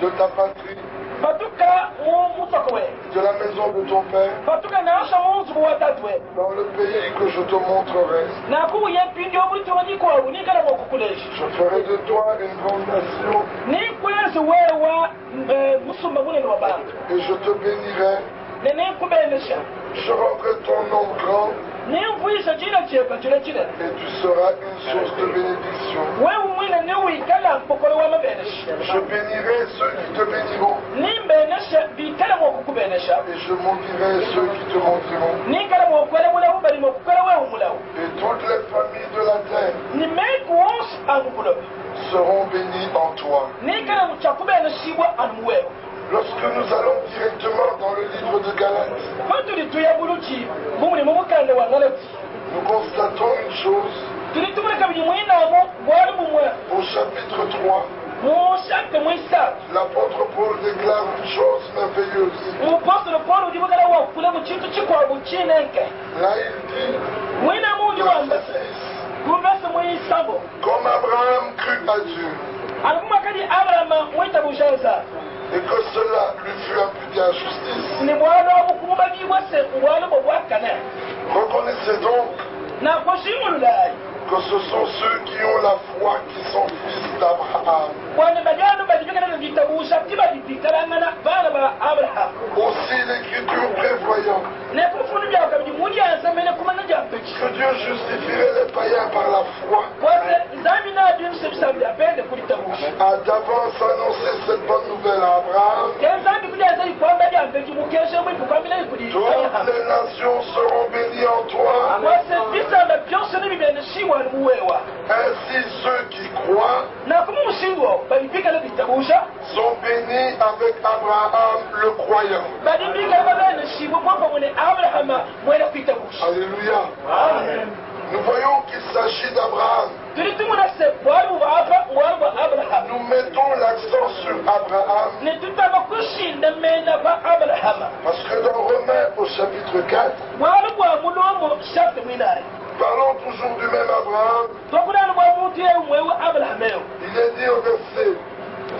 de ta patrie, Batuka Mutokwe. de la maison de ton père, Batuka Nasha Mutuatatwe. dans le pays que je te montrerai. Naku Yapindio Mutoni kwa Unika Mokulesh. Je ferai de toi une grande nation Ni kwezi wewa Musumba Mune Waba. et je te bénirai. Nene Kubenesha. Je rendrai ton nom grand Ni Mpuisa Jina Chepa Chile. et tu seras une source de bénédiction. Wewina Newi Kala Pokolo Benesh. Je bénirai ceux qui te béniront Ni Benesha Bikala Mokubenesha. et je maudirai ceux qui te maudiront. Ni Kala Mokwela Mula Mokala Mula. Et toutes les familles de la terre Ni Mekos Angulo. seront bénies en toi. Ni Kala Muchakubena Siwa Anwell. Lorsque nous allons directement dans le livre de Galates, Faturi tuyabuluki bumuri mu mukande wa Galati. nous constatons une chose Turi tumureka bimwinamo bwari bumwe au chapitre 3. mu shaka mwisa. L'apôtre Paul déclare une chose merveilleuse. Umupostolo Paulo udibugala wa kule mu kintu kikwabu kinenke. Là, il dit, Mwinamo ndi wamba verset 6, kumvese mwisabo. comme Abraham crut à Dieu, Alikuwa kadi Abraham mwita bushanza. et que cela lui fut imputé à justice. Ni mwana wa kumubagi wase mwana bo bwakana. Reconnaissez donc Na koshimulai. que ce sont ceux qui ont la foi qui sont fils d'Abraham. Wana bajano bajibigana na vitabusha tiba bikarangana bana ba Abraham. Aussi l'Écriture prévoyant Ne kufunu bya kabidi muri ansamene kumana japeki. que Dieu justifierait les païens par la foi, Wase zamina bin sebsabya pende kulitabusha. a d'avance annoncé cette bonne nouvelle à Abraham. Kenzambi kujaza ikwamba japeki mukeshe mwe kukamila ikudi. Toutes les nations seront bénies en toi. Wase bisamba byose nibibene shiwa muwewa. Ainsi ceux qui croient Na kumushindwa balipika le bitabusha. sont bénis avec Abraham le croyant. Balipika babene shiwa kwa mune Abraham mwela kuitabusha. Alléluia. Amen. Nous voyons qu'il s'agit d'Abraham. Tulitumuna se waru baba waru Abraham. Nous mettons l'accent sur Abraham Ne tutaba kushinda mena ba Abraham. parce que dans Romains au chapitre 4, Waru bwa mulomo shafte mwinai. parlons toujours du même Abraham. Tokuna bwa mutu ye mwewe Abraham yo. Il est dit au verset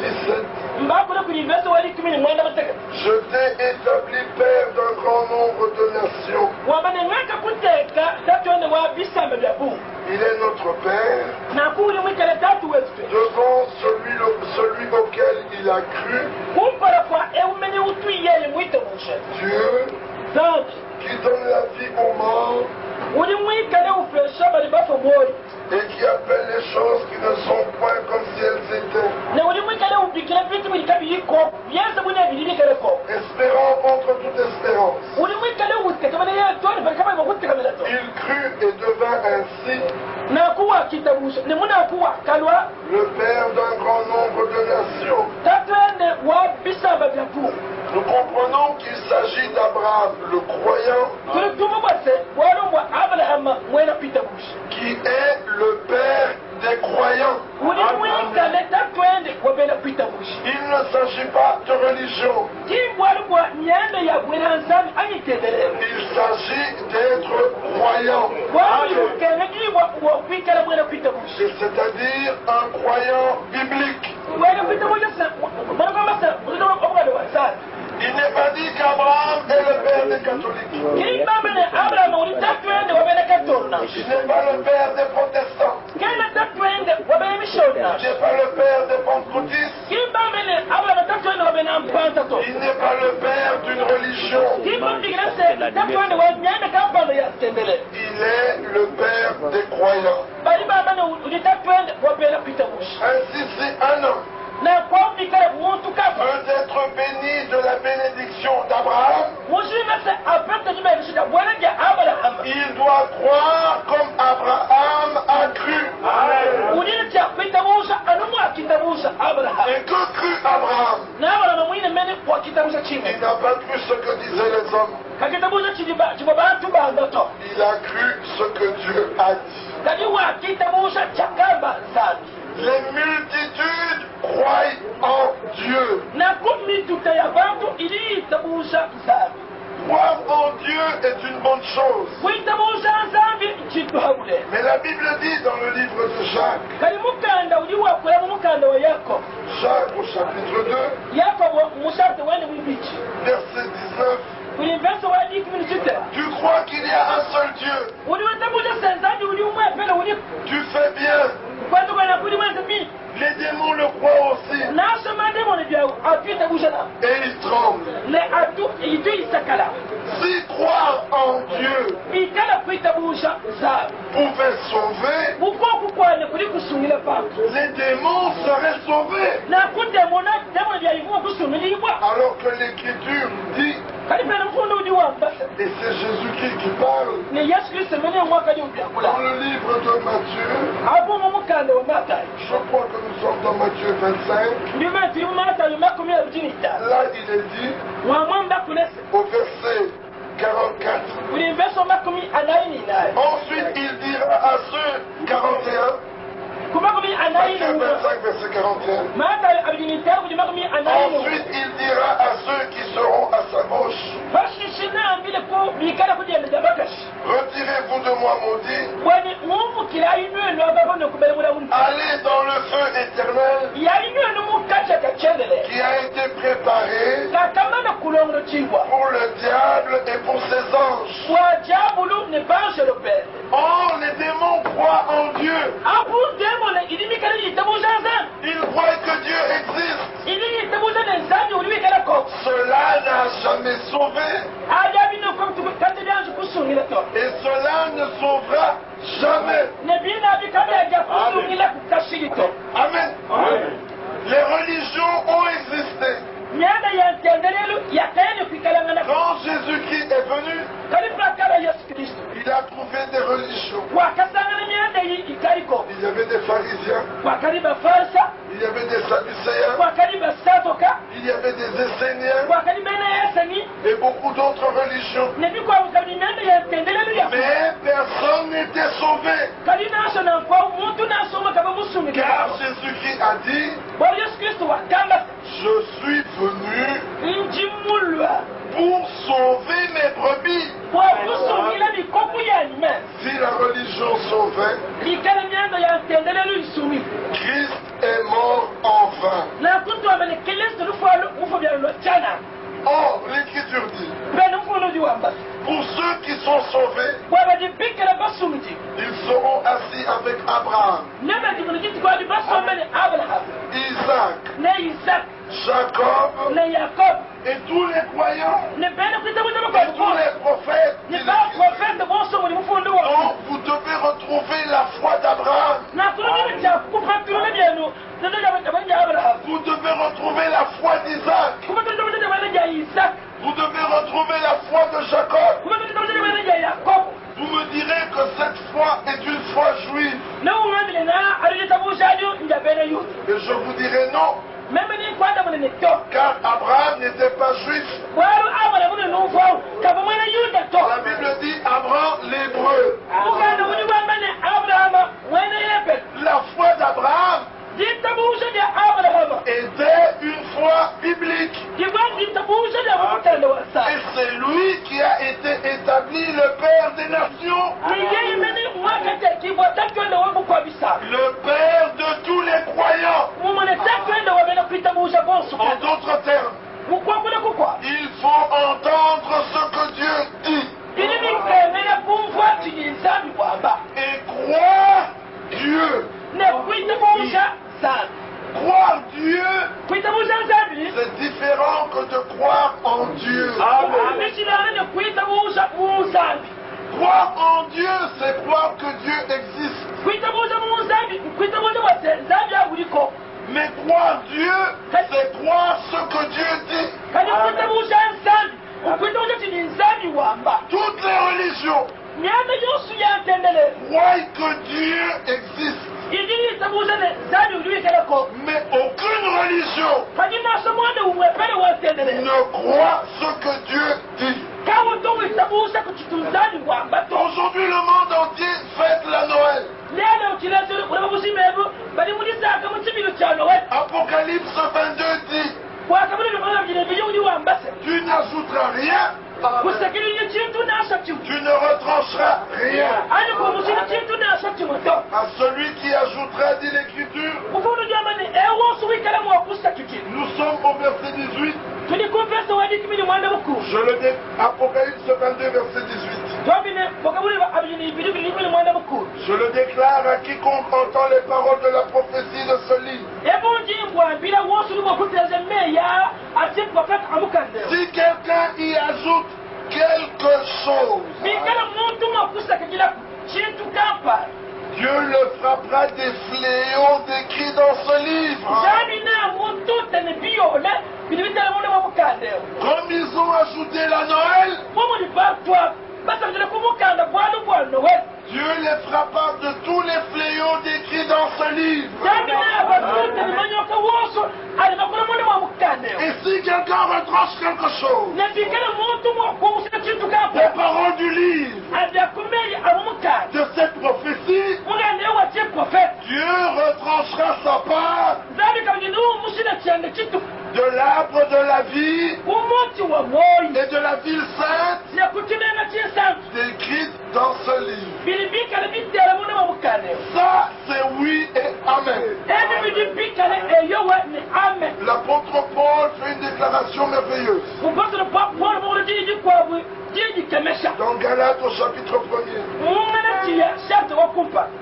17, Mbakula kulivesa wali kumini mwenda bataka. je t'ai établi père d'un grand nombre de nations. Wabane ngaka kuteka tatwende wa bisamba bya bu. Il est notre père Na kuli mwikale tatu wespe. devant celui auquel il a cru, Kumpara kwa eumene utu yeye mwita mushe. Dieu Zambi. qui donne la vie aux morts Uli mwikale ufresha bali bafo moyo. et qui appelle les choses qui ne sont point comme si elles étaient, Na uli mwikale ubikile vitu bilikabi yiko. Yesa bunya bilili kale ko. espérant contre toute espérance. Uli mwikale uske kama ya toni bali kama ngokutte kama to. Il crut et devint ainsi Na kuwa kitabusha. Ne muna kuwa kalwa le père d'un grand nombre de nations. tatwende wa bisamba bya bu. Nous comprenons qu'il s'agit d'Abraham le croyant Tulituma bwase walomwa Abraham mwena pitabusha. qui est le père des croyants. Uli mwikale tatwende wabena pitabusha. Il ne s'agit pas de religion, Kimbwalubwa nyanda ya bwena nsami anyitedelera. il s'agit d'être croyant, Wabukene kiwa wakwikala bwena pitabusha. c'est-à-dire un croyant biblique. Bwena pitabusha sa bwena sa bwena obwale wasana. Il n'est pas dit qu'Abraham est le père des catholiques. Kimbamene Abraham uli tatwende wabena katolna. Il n'est pas le père des protestants. Kena tatwende wabena mishona. Il n'est pas le père des pentecôtistes. Kimbamene Abraham tatwende wabena mpantato. Il n'est pas le père d'une religion. Kimbamene tatwende wanyanda kampanda ya tendele. Il est le père des croyants. Bali babane uli tatwende wabena pitabusha. Ainsi, si un homme Na kwa mbikala muntu kafa. veut être béni de la bénédiction d'Abraham, Mushima se aperte di bene shida bwana ja Abraham. il doit croire comme Abraham a cru. Udini cha pitabusha anumu akitabusha Abraham. Et que crut Abraham? Na Abraham mwine mene kwa kitabusha Il chime. n'a pas cru ce que disaient les hommes. Kakitabusha chibabantu bandoto. Il a cru ce que Dieu a dit. Kadi wa kitabusha chakamba zabi. Les multitudes croient en Dieu. Na kumi tutaya bantu ili itabusha zabi. Croire en Dieu est une bonne chose. Kuitabusha zabi Mais la Bible dit dans le livre de Jacques, Jacques au chapitre 2, verset 19, tu crois qu'il y a un seul Dieu, tu fais bien, les démons le croient aussi, et ils tremblent. Si croire en Dieu pouvait sauver, les démons seraient sauvés. Alors que l'Écriture dit, et c'est Jésus-Christ qui parle, dans le livre de Matthieu, je crois que nous sommes dans Matthieu 25, là il est dit, au verset 44, ensuite il dira à ceux, 41, Matthieu 25, verset 41. Ensuite, il dira à ceux qui seront à sa gauche, retirez-vous de moi, maudit, allez dans le feu éternel qui a été préparé pour le diable et pour ses anges. Or, les démons croient en Dieu. Ils croient que Dieu existe. Cela n'a jamais sauvé. Et cela ne sauvera jamais. Amen. Amen. Les religions ont existé. Quand Jésus-Christ est venu, il a trouvé des religions. Il y avait des pharisiens, il y avait des sadducéens, il y avait des esséniens et beaucoup d'autres religions. Mais personne n'était sauvé. Car Jésus-Christ a dit, je suis venu pour sauver mes brebis. Si la religion sauvait, Christ est mort en vain. Or, l'Écriture dit, pour ceux qui sont sauvés, ils seront assis avec Abraham, Isaac, Jacob et tous les croyants et tous les prophètes. Donc vous devez retrouver la foi d'Abraham. Vous devez retrouver la foi d'Isaac. Vous devez retrouver la foi de Jacob. Vous me direz que cette foi est une foi juive. Et je vous dirai non. Car Abraham n'était pas juif. La Bible dit Abraham l'hébreu. La foi d'Abraham était une foi biblique. Et c'est lui qui a été établi le Père des nations. Le Père de tous les croyants. En d'autres termes, il faut entendre ce que Dieu dit et croire Dieu. Croire Dieu, c'est différent que de croire en Dieu. Croire en Dieu, c'est croire que Dieu existe. Mais croire Dieu, c'est croire ce que Dieu dit. Toutes les religions croient que Dieu existe. Mais aucune religion ne croit ce que Dieu dit. Aujourd'hui, le monde entier fête la Noël. Apocalypse 22 dit, tu n'ajouteras rien Tu ne retrancheras rien à celui qui ajoutera, dit l'Écriture. Nous sommes au verset 18. Je le dis, Apocalypse 22, verset 18. Je le déclare à quiconque entend les paroles de la prophétie de ce livre. Si quelqu'un y ajoute quelque chose, Dieu le frappera des fléaux décrits dans ce livre. Comme ils ont ajouté la Noël, Dieu les frappa de tous les fléaux décrits dans ce livre. Et si quelqu'un retranche quelque chose, les paroles du livre, de cette prophétie, Dieu retranchera sa part de l'arbre de la vie et de la ville sainte décrite dans ce livre. Ça, c'est oui et amen. L'apôtre Paul fait une déclaration merveilleuse. Dans Galates au chapitre 1er,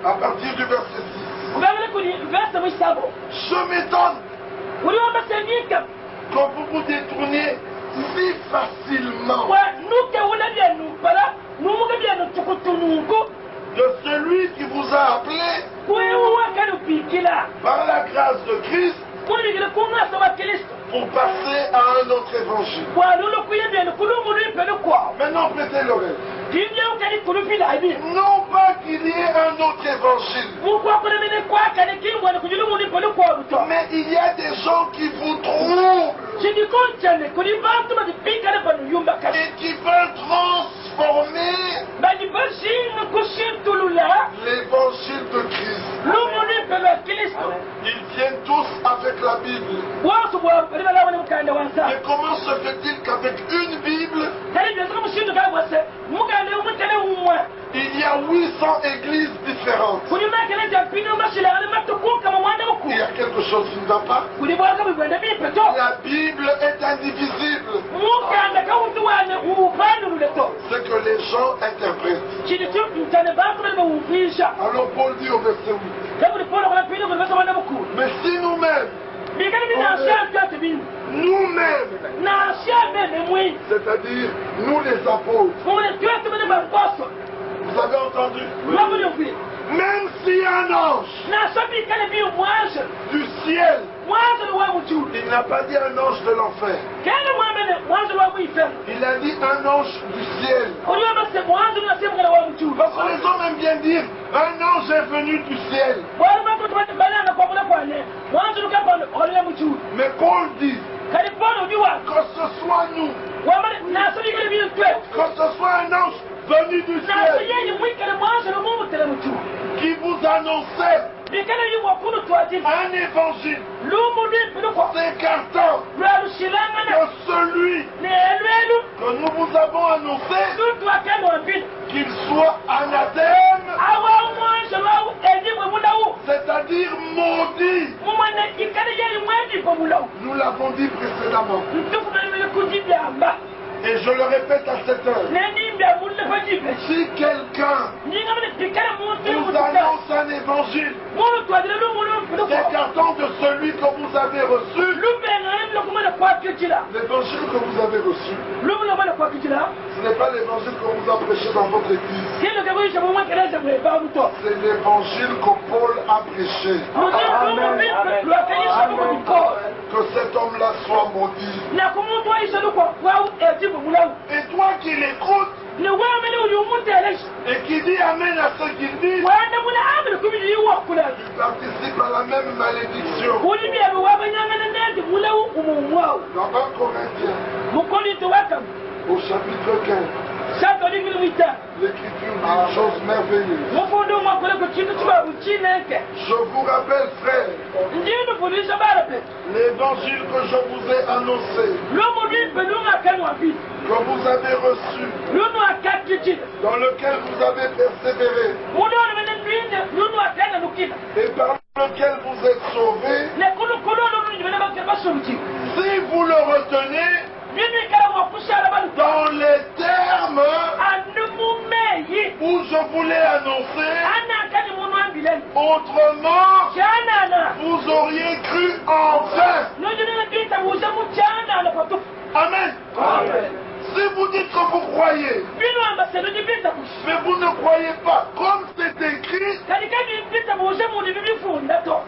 à partir du verset 6. Je m'étonne que vous vous détourniez si facilement de celui qui vous a appelé par la grâce de Christ pour passer à un autre évangile. Maintenant, prêtez l'oreille. Non pas qu'il y ait un autre évangile, mais il y a des gens qui vous troublent et qui veulent transformer l'évangile de Christ. Ils viennent tous avec la Bible. Mais comment se fait-il qu'avec une Bible, il y a 800 églises différentes? Il y a quelque chose qui ne va pas. La Bible est indivisible. C'est que les gens interprètent. Alors Paul dit au verset 8. Mais si nous-mêmes, c'est-à-dire nous les apôtres, vous avez entendu? Même si un ange du ciel, il n'a pas dit un ange de l'enfer, il a dit un ange du ciel. Parce que les hommes aiment bien dire un ange est venu du ciel. Mais Paul dit que ce soit nous, que ce soit un ange venu du ciel qui vous annonçait un évangile s'écartant de celui que nous vous avons annoncé, qu'il soit anathème, c'est-à-dire maudit. Nous l'avons dit précédemment. Et je le répète à cette heure. Si quelqu'un vous annonce un évangile s'écartant de celui que vous avez reçu, l'évangile que vous avez reçu, ce n'est pas l'évangile qu'on vous a prêché dans votre église. C'est l'évangile que Paul a prêché. Que cet homme-là soit maudit. Et toi qui l'écoutes et qui dis amen à ce qu'il dit, tu participes à la même malédiction. Dans 1 Corinthiens, au chapitre 15, L'écriture dit une chose merveilleuse. Je vous rappelle, frère, l'évangile que je vous ai annoncé, que vous avez reçu, dans lequel vous avez persévéré, et par lequel vous êtes sauvés, si vous le retenez, dans les termes où je vous l'ai annoncé, autrement, vous auriez cru enfin. Amen. Si vous dites que vous croyez, mais vous ne croyez pas comme c'est écrit,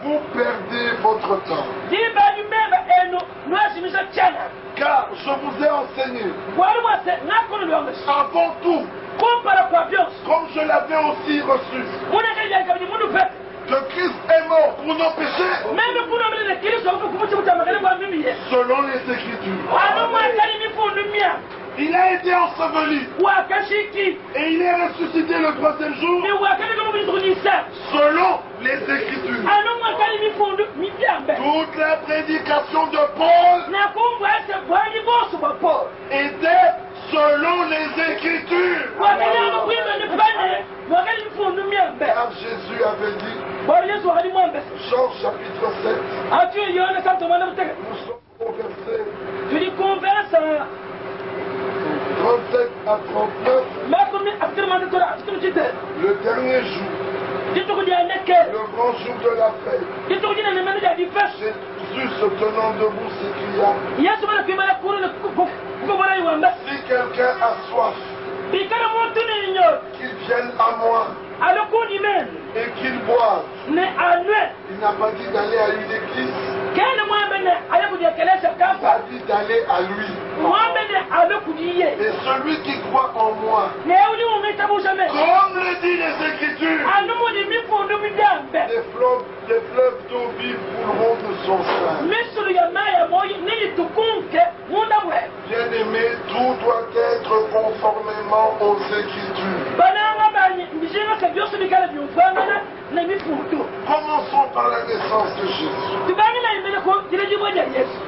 vous perdez votre temps. Car je vous ai enseigné, avant tout, comme je l'avais aussi reçu, que Christ est mort pour nos péchés, selon les Écritures. Il a été enseveli et il est ressuscité le 3e jour, selon les Écritures. Toute la prédication de Paul était selon les Écritures. Car Jésus avait dit, Jean chapitre 7, nous sommes au verset 37 à 39, le dernier jour, le grand jour de la fête, Jésus se tenant debout s'écria, si quelqu'un a soif, qu'il vienne à moi et qu'il boive. Il n'a pas dit d'aller à une église, il a dit d'aller à lui. Et celui qui croit en moi, comme le dit les Écritures, des fleuves d'eau vive couleront de son sein. Bien-aimé, tout doit être conformément aux Écritures. Commençons par la naissance de Jésus.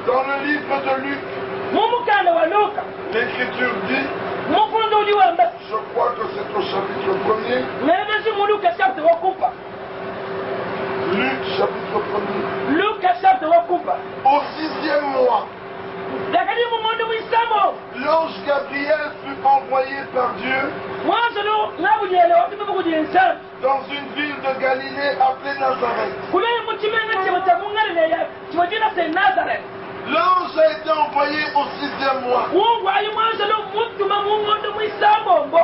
Dans le livre de Luc, l'Écriture dit, je crois que c'est au chapitre 1er, Luc chapitre 1er, au 6e mois, l'ange Gabriel fut envoyé par Dieu dans une ville de Galilée appelée Nazareth. L'ange a été envoyé au 6e mois.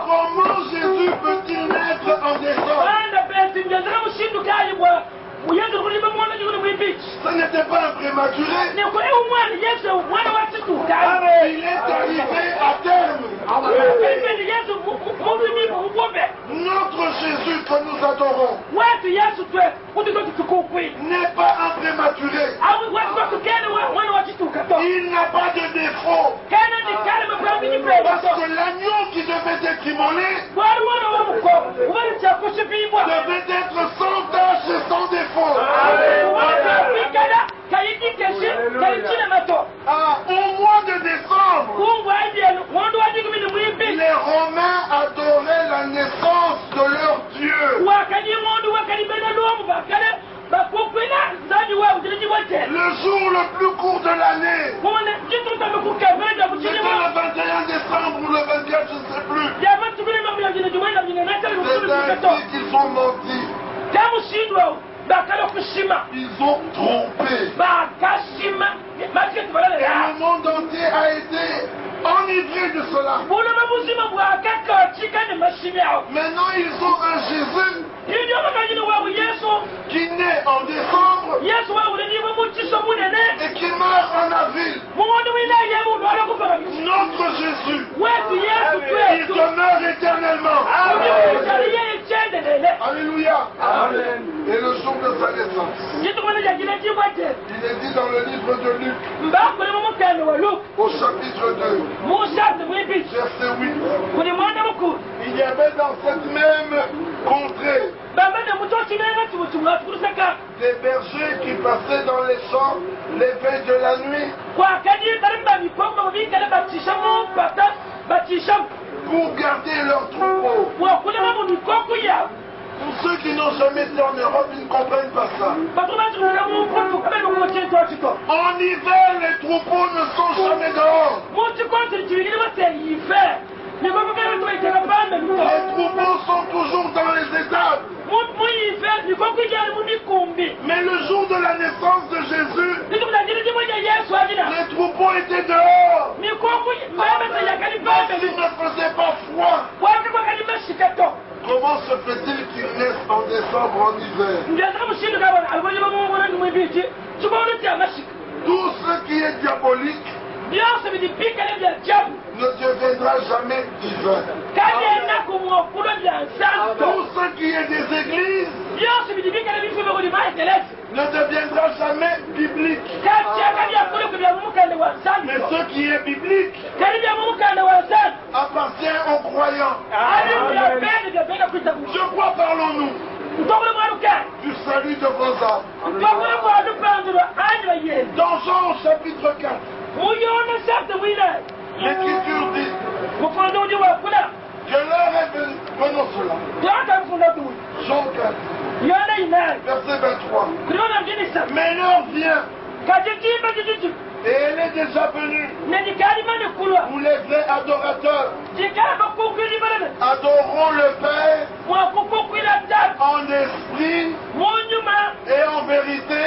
Comment Jésus peut-il naître en décembre? Ce n'était pas un prématuré. Il est arrivé à terme. Notre Jésus que nous adorons n'est pas un prématuré. Il n'a pas de défaut. Parce que l'agneau qui devait être immolé devait être sans tache et sans défaut. Au mois de décembre, les Romains adoraient la naissance de leur Dieu. Le jour le plus court de l'année, c'était le 21 décembre ou le 24, je ne sais plus. C'est ainsi qu'ils ont menti. Ils ont trompé. Et le monde entier a été enivré de cela. Maintenant ils ont un Jésus qui naît en décembre et qui meurt en avril. Notre Jésus, il demeure éternellement. Alléluia. Amen. Et le jour de sa naissance, Il est dit dans le livre de Luc, au chapitre 2, verset 8, il y avait dans cette même contrée des bergers qui passaient dans les champs les veilles de la nuit pour garder leurs troupeaux. Pour ceux qui n'ont jamais été en Europe, ils ne comprennent pas ça. En hiver, les troupeaux ne sont jamais dehors. Les troupeaux sont toujours dans les étables. Mais le jour de la naissance de Jésus, les troupeaux étaient dehors. Parce qu'il ne faisait pas froid. Comment se fait-il qu'ils naissent en décembre en hiver? Tout ce qui est diabolique ne deviendra jamais divin. Tout ce qui est des églises ne deviendra jamais biblique. Mais ce qui est biblique appartient aux croyants. De quoi parlons-nous? Du salut de vos âmes. Dans Jean au chapitre 4, l'Écriture dit que l'heure est venue. Prenons cela. Jean 4, verset 23. Mais l'heure vient. Et elle est déjà venue où les vrais adorateurs adoreront le Père en esprit et en vérité,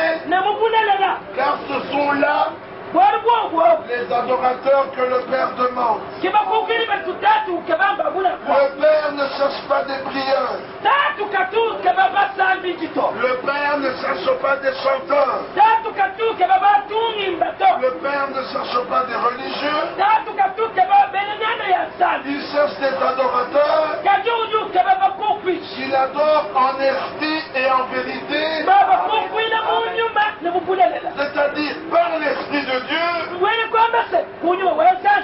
car ce sont là les adorateurs que le Père demande. Le Père ne cherche pas des prières. Le Père ne cherche pas des chanteurs. Le Père ne cherche pas des religieux. Il cherche des adorateurs qui l'adorent en esprit et en vérité, c'est-à-dire par l'Esprit de Dieu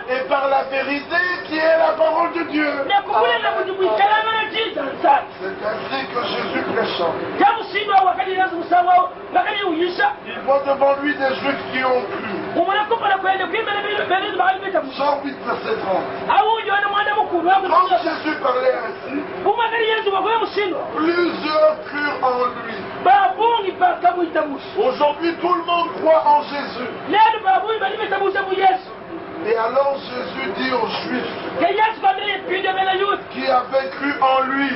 et par la vérité qui est la parole de Dieu. C'est ainsi que Jésus prêchant. Il voit devant lui des Juifs qui ont cru. Jean 8, verset 30. Quand Jésus parlait ainsi, plusieurs crurent en lui. Aujourd'hui, tout le monde croit en Jésus. Et alors Jésus dit aux Juifs qui avaient cru en lui,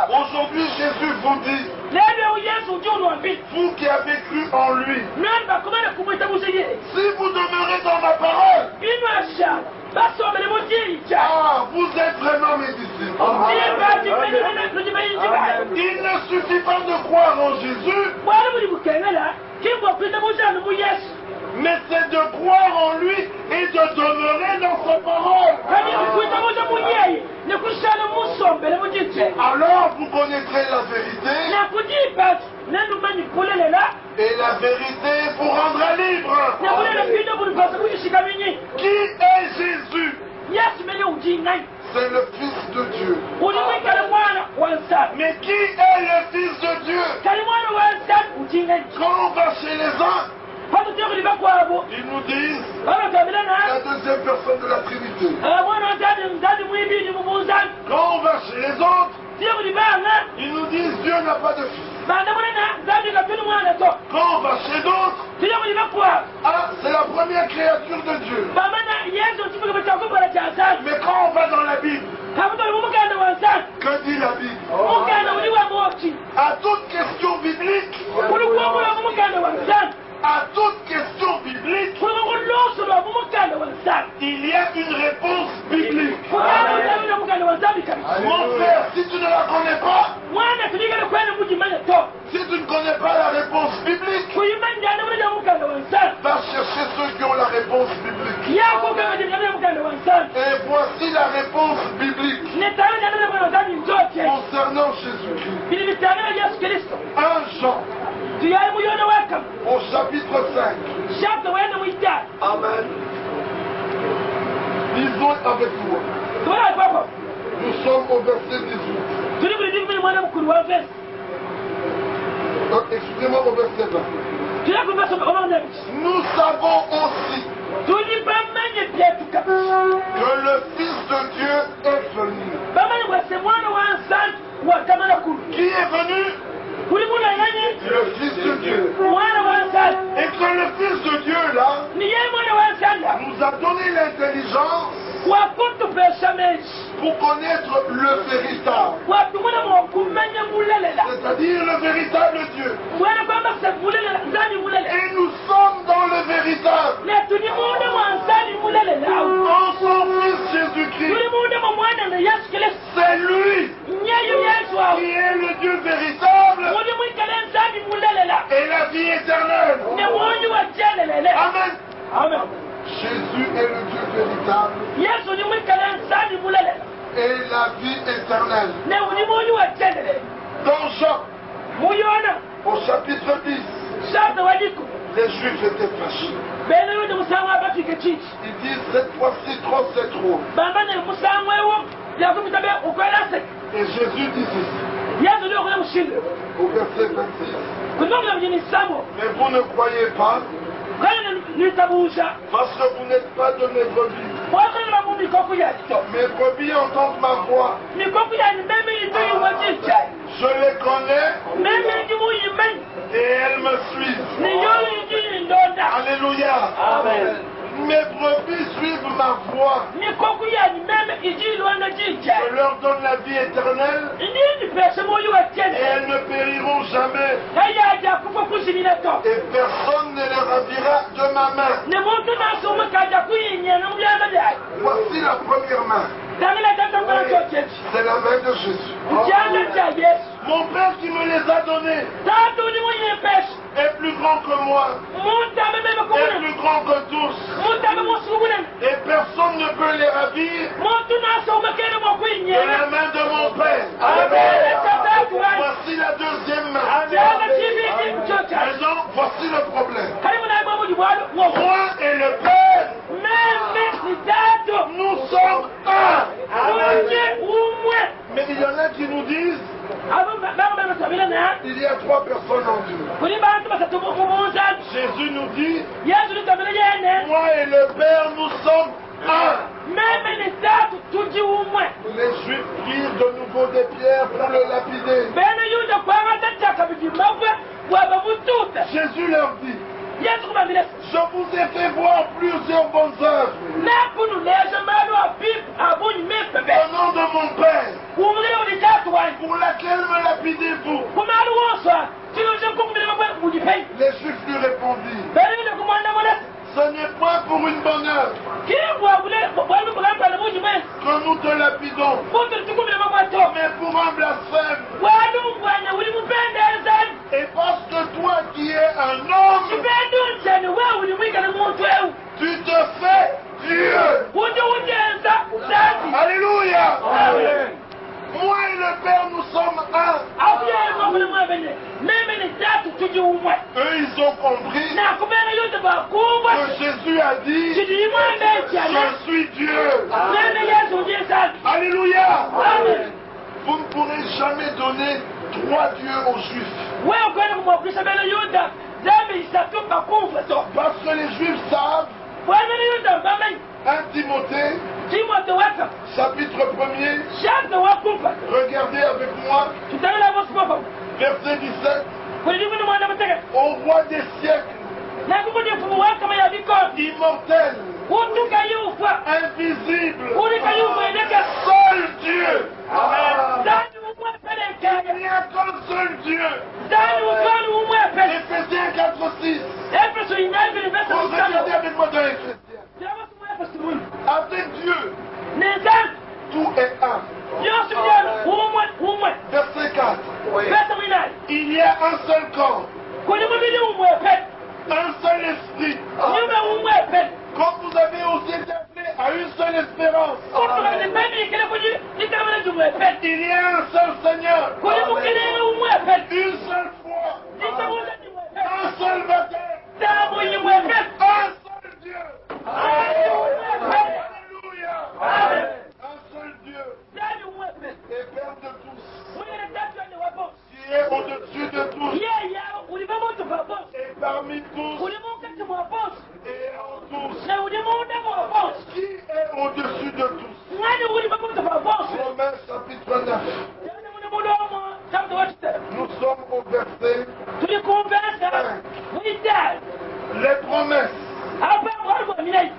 aujourd'hui Jésus vous dit, vous qui avez cru en lui, si vous demeurez dans ma parole, vous êtes vraiment mes disciples. Il ne suffit pas de croire en Jésus, mais c'est de croire en lui et de demeurer dans sa parole. Alors vous connaîtrez la vérité et la vérité vous rendra libre. Qui est Jésus? C'est le Fils de Dieu. Mais qui est le Fils de Dieu? Quand on va chez les uns, ils nous disent la deuxième personne de la Trinité. Quand on va chez les autres, ils nous disent Dieu n'a pas de fils. Quand on va chez d'autres, c'est la première créature de Dieu. Mais quand on va dans la Bible, que dit la Bible? À toute question biblique, il y a une réponse biblique. Mon frère, si tu ne la connais pas, si tu ne connais pas la réponse biblique, va chercher ceux qui ont la réponse biblique. Et voici la réponse biblique concernant Jésus-Christ. 1 Jean Au chapitre 5. Amen. Lisons avec moi. Nous sommes au verset 18. Excusez-moi, au verset 20. Nous savons aussi que le Fils de Dieu est venu. Qui est venu? Le Fils de Dieu. Et que le Fils de Dieu là nous a donné l'intelligence pour connaître le véritable. C'est-à-dire le véritable Dieu. Et nous sommes dans le véritable. En son Fils Jésus-Christ. C'est lui qui est le Dieu véritable et la vie éternelle. Amen. Amen. Jésus est le Dieu véritable et la vie éternelle. Dans Jean, au chapitre 10, les Juifs étaient fâchés. Ils disent cette fois-ci trop, c'est trop. Et Jésus dit ceci au verset 26. Mais vous ne croyez pas parce que vous n'êtes pas de mes brebis. Mes brebis entendent ma voix. Je les connais et elles me suivent. Alléluia. Amen. Mes brebis suivent ma voix. Je leur donne la vie éternelle et elles ne périront jamais. Et personne ne les ravira de ma main. Voici la première main. C'est la main de Jésus. Mon Père qui me les a donnés est plus grand que moi, est plus grand que tous, et personne ne peut les ravir de la main de mon Père. Voici la deuxième main. Maintenant, voici le problème. Moi et le Père, nous sommes un. Mais il y en a qui nous disent il y a trois personnes en Dieu. Jésus nous dit moi et le Père, nous sommes un. Les Juifs prirent de nouveau des pierres pour le lapider. Jésus leur dit je vous ai fait voir plusieurs bonnes œuvres au nom de mon Père. Pour laquelle me lapidez-vous? Les Juifs lui répondirent ce n'est point pour une bonne œuvre que nous te lapidons, mais pour un blasphème. Et parce que toi qui es un homme, tu te fais Dieu. Alléluia. Amen. Moi et le Père, nous sommes un. Eux, ils ont compris que Jésus a dit je suis Dieu. Alléluia. Vous ne pourrez jamais donner trois dieux aux Juifs. Parce que les Juifs savent, 1 Timothée, chapitre 1er, regardez avec moi, verset 17, au roi des siècles, immortel, invisible, seul Dieu. Il n'y a qu'un seul Dieu. Éphésiens 4:6. Regardez avec moi dans Éphésiens. Avec Dieu, tout est un. Verset 4. Il y a un seul corps, un seul esprit. Comme vous avez aussi été appelés à une seule espérance. Il y a un seul Seigneur, une seule foi, seul baptême. Tabu yimwepe. Un seul Dieu. Alléluia. Amen. Un seul Dieu. Tabu yimwepe. Et Père de tous. Mwene tatu ane wabo. Qui est au-dessus de tous. Ye ya ulimu tufabos. Et parmi tous. Ulimu kati mwabos. Et en tous. Na ulimu ndamo wabos. Qui est au-dessus de tous. Ngani ulimu tufabos. Romains chapitre 9. Tani mulimu chapter what? Nous sommes au verset. Tulikumvesa. Mwidal. Les promesses Hapa walikuwa milai.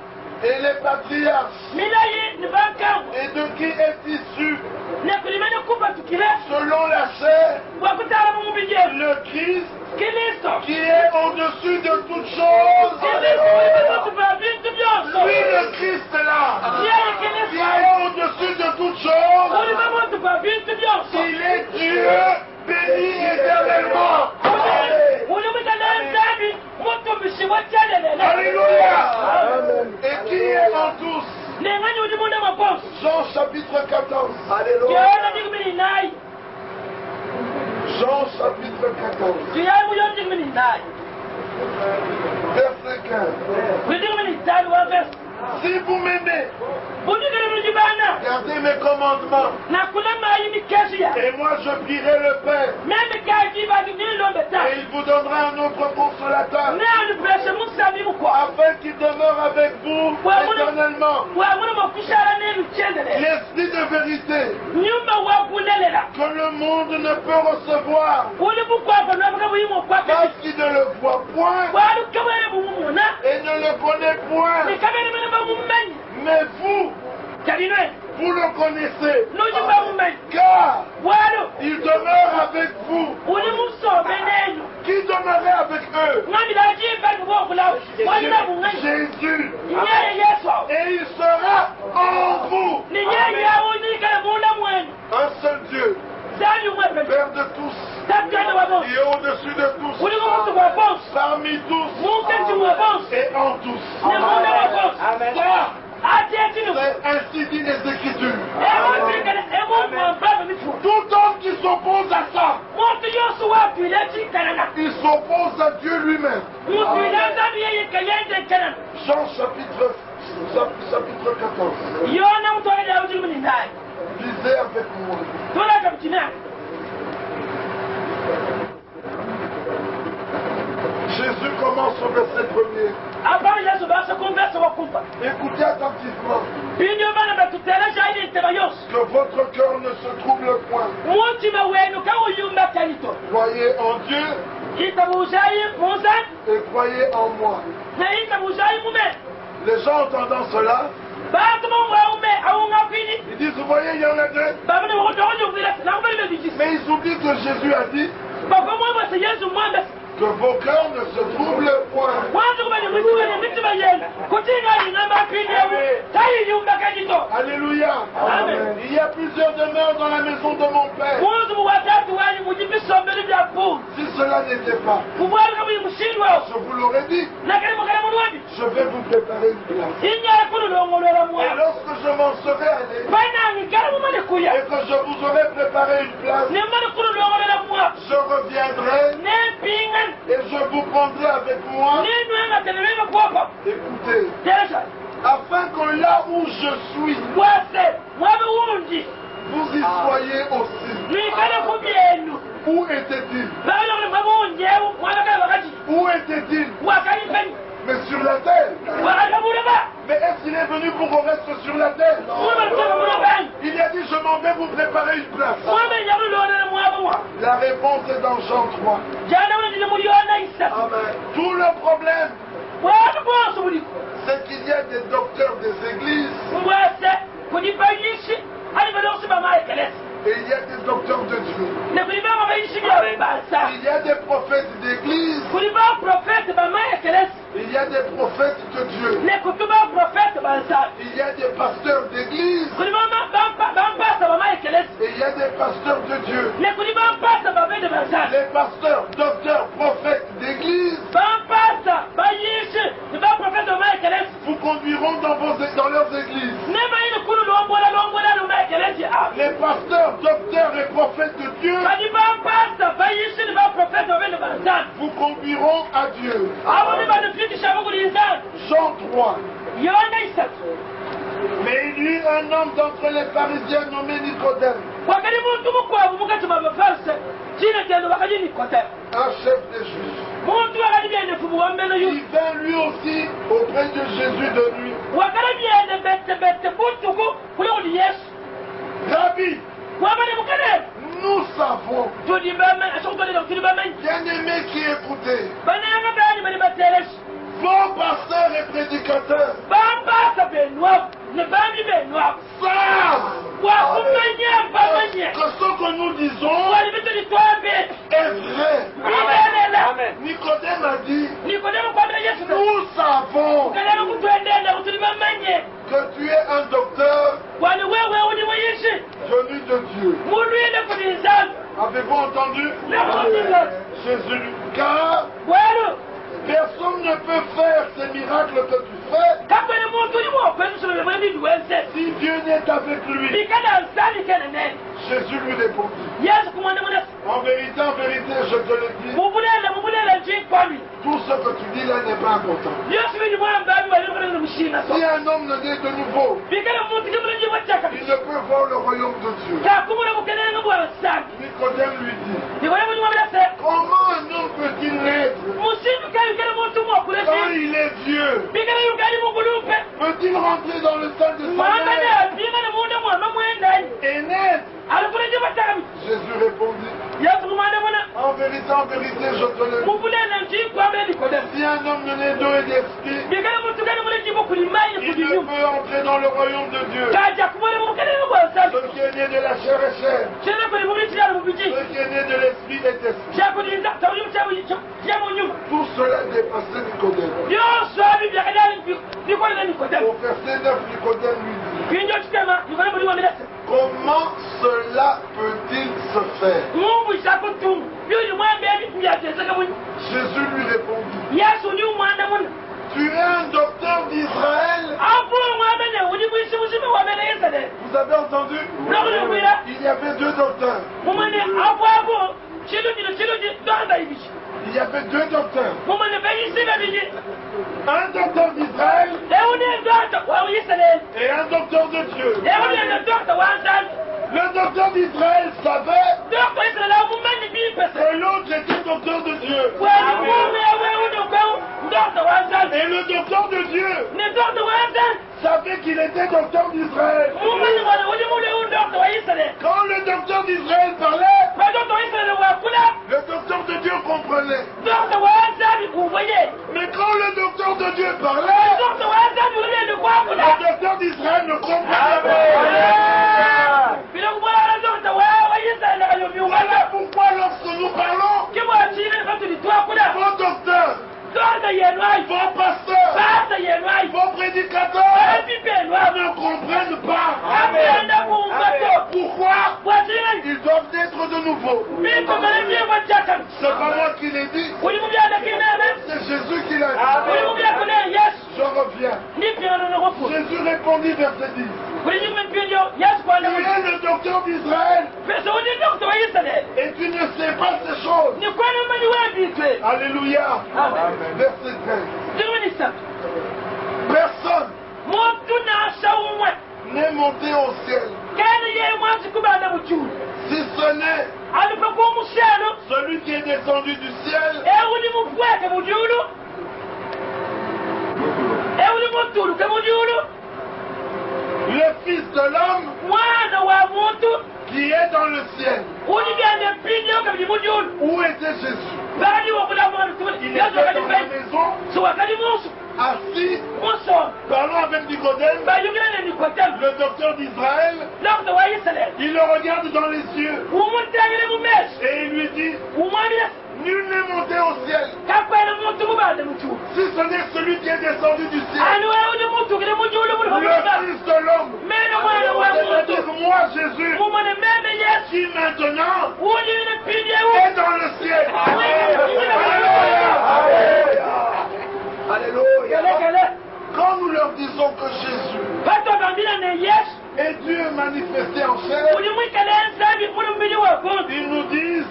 et les patriarches. Milai ni bankamu. Et de qui est issu, Na kulimani kupa tukile. selon la chair, Wakutala mumubije. le Christ Kristo. qui est au-dessus de toutes choses. Lui, le Christ là, qui est au-dessus de toutes choses, il est Dieu béni éternellement. Alléluia. Et qui est en tous. Jean chapitre 14. Alléluia. Jean chapitre 14. Verset 15. Si vous m'aimez, gardez mes commandements. Et moi je prierai le Père. Et il vous donnera un autre consolateur. Afin qu'il demeure avec vous éternellement. L'esprit de vérité que le monde ne peut recevoir parce qu'il ne le voit point et ne le connaît point. Mais vous le connaissez, car il demeure avec vous. Qui demeurait avec eux? Jésus. Et il sera en vous. Un seul Dieu, Père de tous, qui est au-dessus de tous, parmi tous et en tous. Amen. C'est ainsi dit les Écritures. Tout homme qui s'oppose à ça, il s'oppose à Dieu lui-même. Jean chapitre 14. Lisez avec moi. Jésus commence au verset 1er. Écoutez attentivement. Que votre cœur ne se trouble point. Croyez en Dieu et croyez en moi. Les gens entendant cela, ils disent, vous voyez, il y en a deux. Mais ils oublient que Jésus a dit que vos cœurs ne se troublent point. Alléluia. Amen. Il y a plusieurs demeures dans la maison de mon Père. Si cela n'était pas, je vous l'aurais dit. Je vais vous préparer une place. Et lorsque je m'en serai allé et que je vous aurai préparé une place, je reviendrai et je vous prendrai avec moi. Écoutez, afin que là où je suis, vous y soyez aussi. Où était-il? Où était-il? Mais sur la terre. Mais est-ce qu'il est venu pour qu'on reste sur la terre? Il a dit, je m'en vais vous préparer une place. La réponse est dans Jean 3. Amen. Tout le problème, c'est qu'il y a des docteurs des églises et il y a des docteurs de Dieu. Il y a des prophètes d'église. Il y a des prophètes de Dieu. Il y a des pasteurs d'église. Et il y a des pasteurs de Dieu. Les pasteurs, docteurs, prophètes d'église. Vous conduiront dans leurs églises. Les pasteurs, docteurs et prophètes de Dieu vous conduiront à Dieu. Jean 3. Mais il y eut un homme d'entre les pharisiens nommé Nicodème, un chef des juges. Il vint lui aussi auprès de Jésus de nuit. Rabbi, nous savons, bien-aimés qui écoutez, vos pasteurs et prédicateurs savent que ce que nous disons est vrai. Amen. Nicodème a dit, nous savons que tu es un docteur venu de Dieu. Avez-vous entendu Jésus? Car personne ne peut faire ces miracles que tu fais si Dieu n'est avec lui. Jésus lui répondit, en vérité, je te le dis, tout ce que tu dis là n'est pas important. Si un homme ne naît de nouveau, il ne peut voir le royaume de Dieu. Nicodème lui dit, comment un homme peut-il naître quand il est vieux? Peut-il rentrer dans le sein de sa mère et naître? Jésus répondit, en vérité, je te le dis, si un homme ne naît d'eau et d'esprit, il ne peut entrer dans le royaume de Dieu. Ce qui est né de la chair est chair, ce qui est né de l'esprit est esprit. Tout cela dépassait Nicodème. Au verset 9, Nicodème lui dit, comment cela peut-il se faire? Jésus lui répondit, tu es un docteur d'Israël. Vous avez entendu? Il y avait deux docteurs. Il y avait deux docteurs. Un docteur d'Israël et un docteur de Dieu. Le docteur d'Israël savait que l'autre était docteur de Dieu. Et le docteur de Dieu savait qu'il était docteur d'Israël. Quand le docteur d'Israël parlait, le docteur de Dieu comprenait. Mais quand le docteur de Dieu parlait, le docteur d'Israël ne comprenait pas. Voilà pourquoi lorsque nous parlons, vos docteurs, vos pasteurs, vos prédicateurs ne comprennent pas. Pourquoi? Ils doivent être de nouveau. C'est pas moi qui l'ai dit, c'est Jésus qui l'a dit. Je reviens. Jésus répondit verset 10. Tu es le docteur d'Israël et tu ne sais pas ces choses. Alléluia. Verset 13. Personne n'est monté au ciel si ce n'est celui qui est descendu du ciel, le Fils de l'homme qui est dans le ciel. Où était Jésus? Il était dans la maison, assis, parlant avec Nicodème, le docteur d'Israël. Il le regarde dans les yeux et il lui dit, nul n'est monté au ciel si ce n'est celui qui est descendu du ciel, le Fils de l'homme. C'est-à-dire moi, Jésus, qui maintenant est dans le ciel. Alléluia. Alléluia. quand nous leur disons que Jésus est Dieu manifesté en chair, ils nous disent,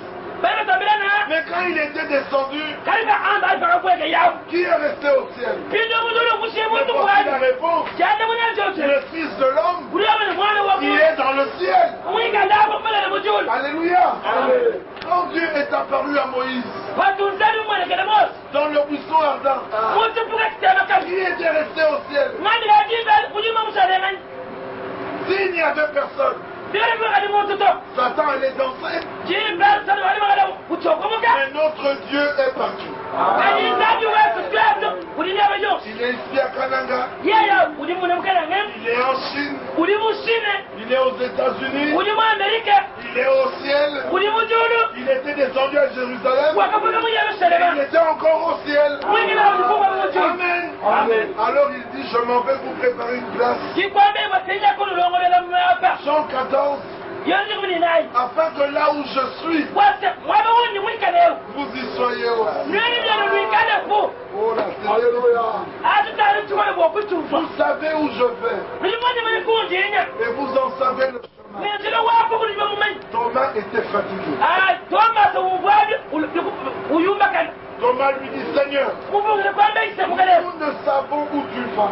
mais quand il était descendu, qui est resté au ciel? Mais voici la réponse. Le Fils de l'homme, il est dans le ciel. Alléluia. Amen. Quand Dieu est apparu à Moïse, dans le buisson ardent, qui était resté au ciel? S'il n'y avait personne, Satan allait danser. Mais notre Dieu est partout. Il est ici à Kananga. Il est en Chine. Il est aux États-Unis. Il est au ciel. Il était descendu à Jérusalem. Il était encore au ciel. Amen. Amen. Alors il dit, je m'en vais vous préparer une place. Jean 14. Afin que là où je suis, vous y soyez aussi. Oh là, vous savez où je vais. Et vous en savez le chemin. Thomas était fatigué. Thomas lui dit, Seigneur, nous ne savons où tu vas.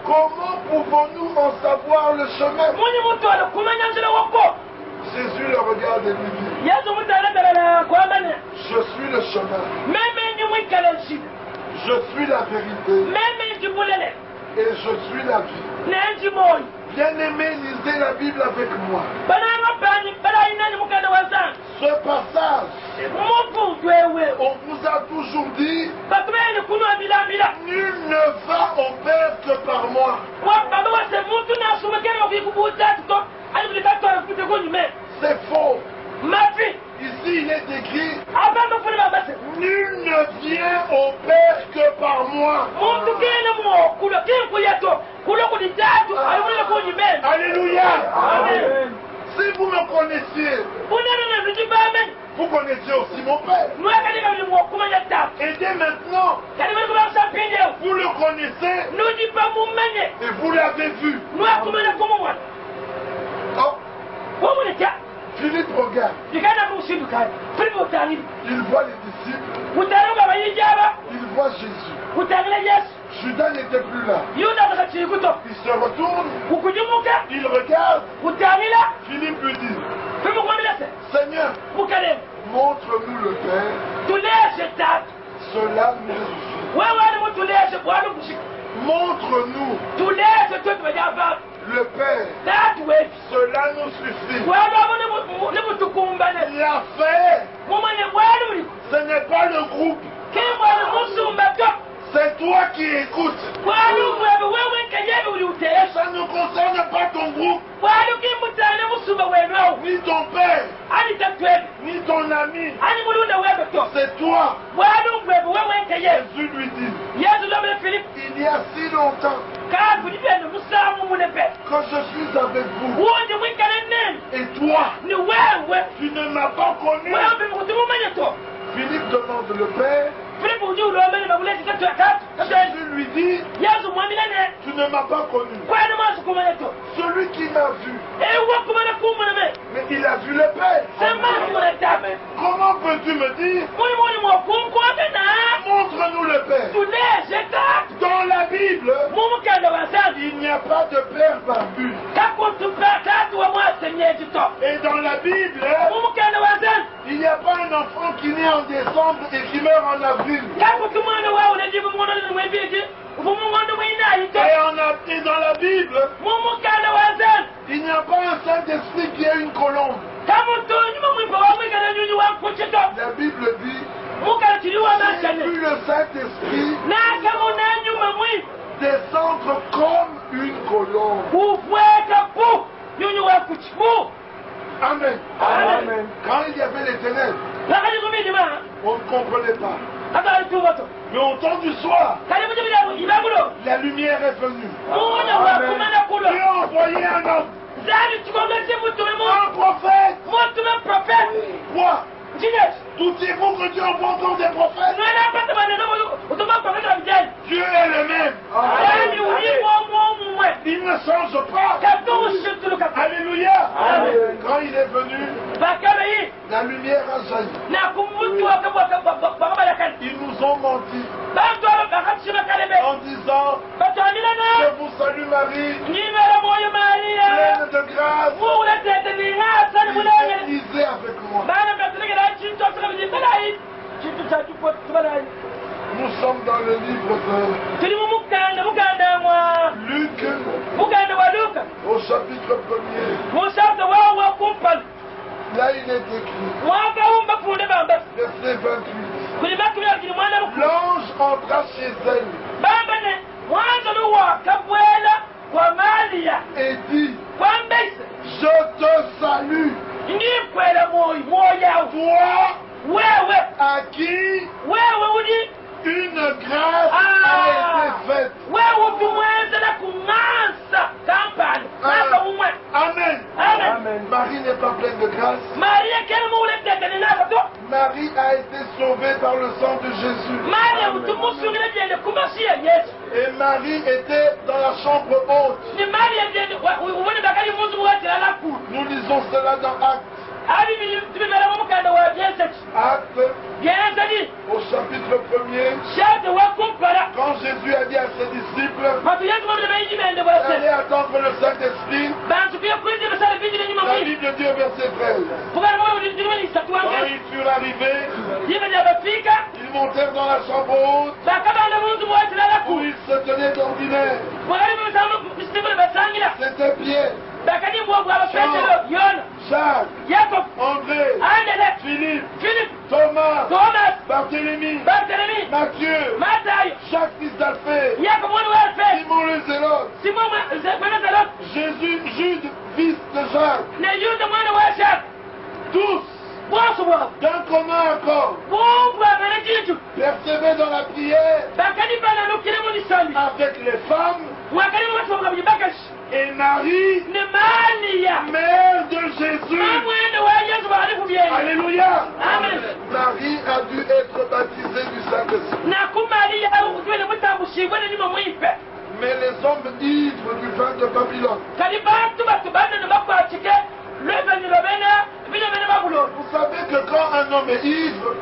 Comment pouvons-nous en savoir le chemin? Jésus le regarde et lui dit, je suis le chemin. Je suis la vérité. Et je suis la vie. Bien-aimé, lisez la Bible avec moi. Ce passage, on vous a toujours dit, nul ne va au Père que par moi. C'est faux. Ici, il est écrit, nul ne vient au Père que par moi. Alléluia. Amen. Si vous me connaissiez, vous connaissiez aussi mon Père. Et dès maintenant, vous le connaissez et vous l'avez vu. Oh. Philippe regarde. Il voit les disciples. Il voit Jésus. Judas n'était plus là. Il se retourne. Il regarde. Philippe lui dit, Seigneur, montre-nous le Père. Cela nous suffit. Montre-nous le Père. Cela nous suffit. La fait. Ce n'est pas le groupe. C'est toi qui écoutes. Ça ne concerne pas ton groupe, ni ton père, ni ton ami. C'est toi. Jésus lui dit, il y a si longtemps que je suis avec vous. Et toi, tu ne m'as pas connu. Philippe demande le Père. Jésus lui dit, tu ne m'as pas connu. Celui qui m'a vu, mais il a vu le Père. Comment peux-tu me dire, montre-nous le Père? Dans la Bible, il n'y a pas de Père barbu. Et dans la Bible, il n'y a pas un enfant qui naît en décembre et qui meurt en avril. Et dans la Bible, il n'y a pas un Saint-Esprit qui est une colombe. La Bible dit, j'ai vu le Saint-Esprit descendre comme une colombe. Amen. Amen. Quand il y avait les ténèbres, on ne comprenait pas. Mais au temps du soir, la lumière est venue. Dieu a envoyé un homme, un prophète. Quoi? Doutez-vous que Dieu envoie encore des prophètes? Dieu est le même. Il ne change pas. Alléluia. Quand il est venu, la lumière a jailli. Ils nous ont menti en disant: je vous salue Marie, pleine de grâce. Lisez avec moi. Nous sommes dans le livre de Luc, au chapitre 1er. Là, il est écrit, verset 28. L'ange entra chez elle et dit: je te salue, toi à qui une grâce a été faite. Amen. Amen. Marie n'est pas pleine de grâce. Marie a été sauvée par le sang de Jésus. Et Marie était dans la chambre haute. Nous lisons cela dans Actes. Actes, au chapitre 1er, quand Jésus a dit à ses disciples: allez attendre le Saint-Esprit, la Bible dit au verset 13: quand ils furent arrivés, ils montèrent dans la chambre haute où ils se tenaient d'ordinaire. C'était Pierre, Jacques, André, Philippe, Thomas, Barthélemy, Matthieu, Jacques fils d'Alphée, Simon le Zélote, Jésus, Jude fils de Jacques, tous d'un commun accord persévéraient dans la prière avec les femmes et Marie, mère de Jésus. Alléluia. Amen. Marie a dû être baptisée du Saint-Esprit. Mais les hommes ivres du vin de Babylone, vous savez que quand un homme est ivre,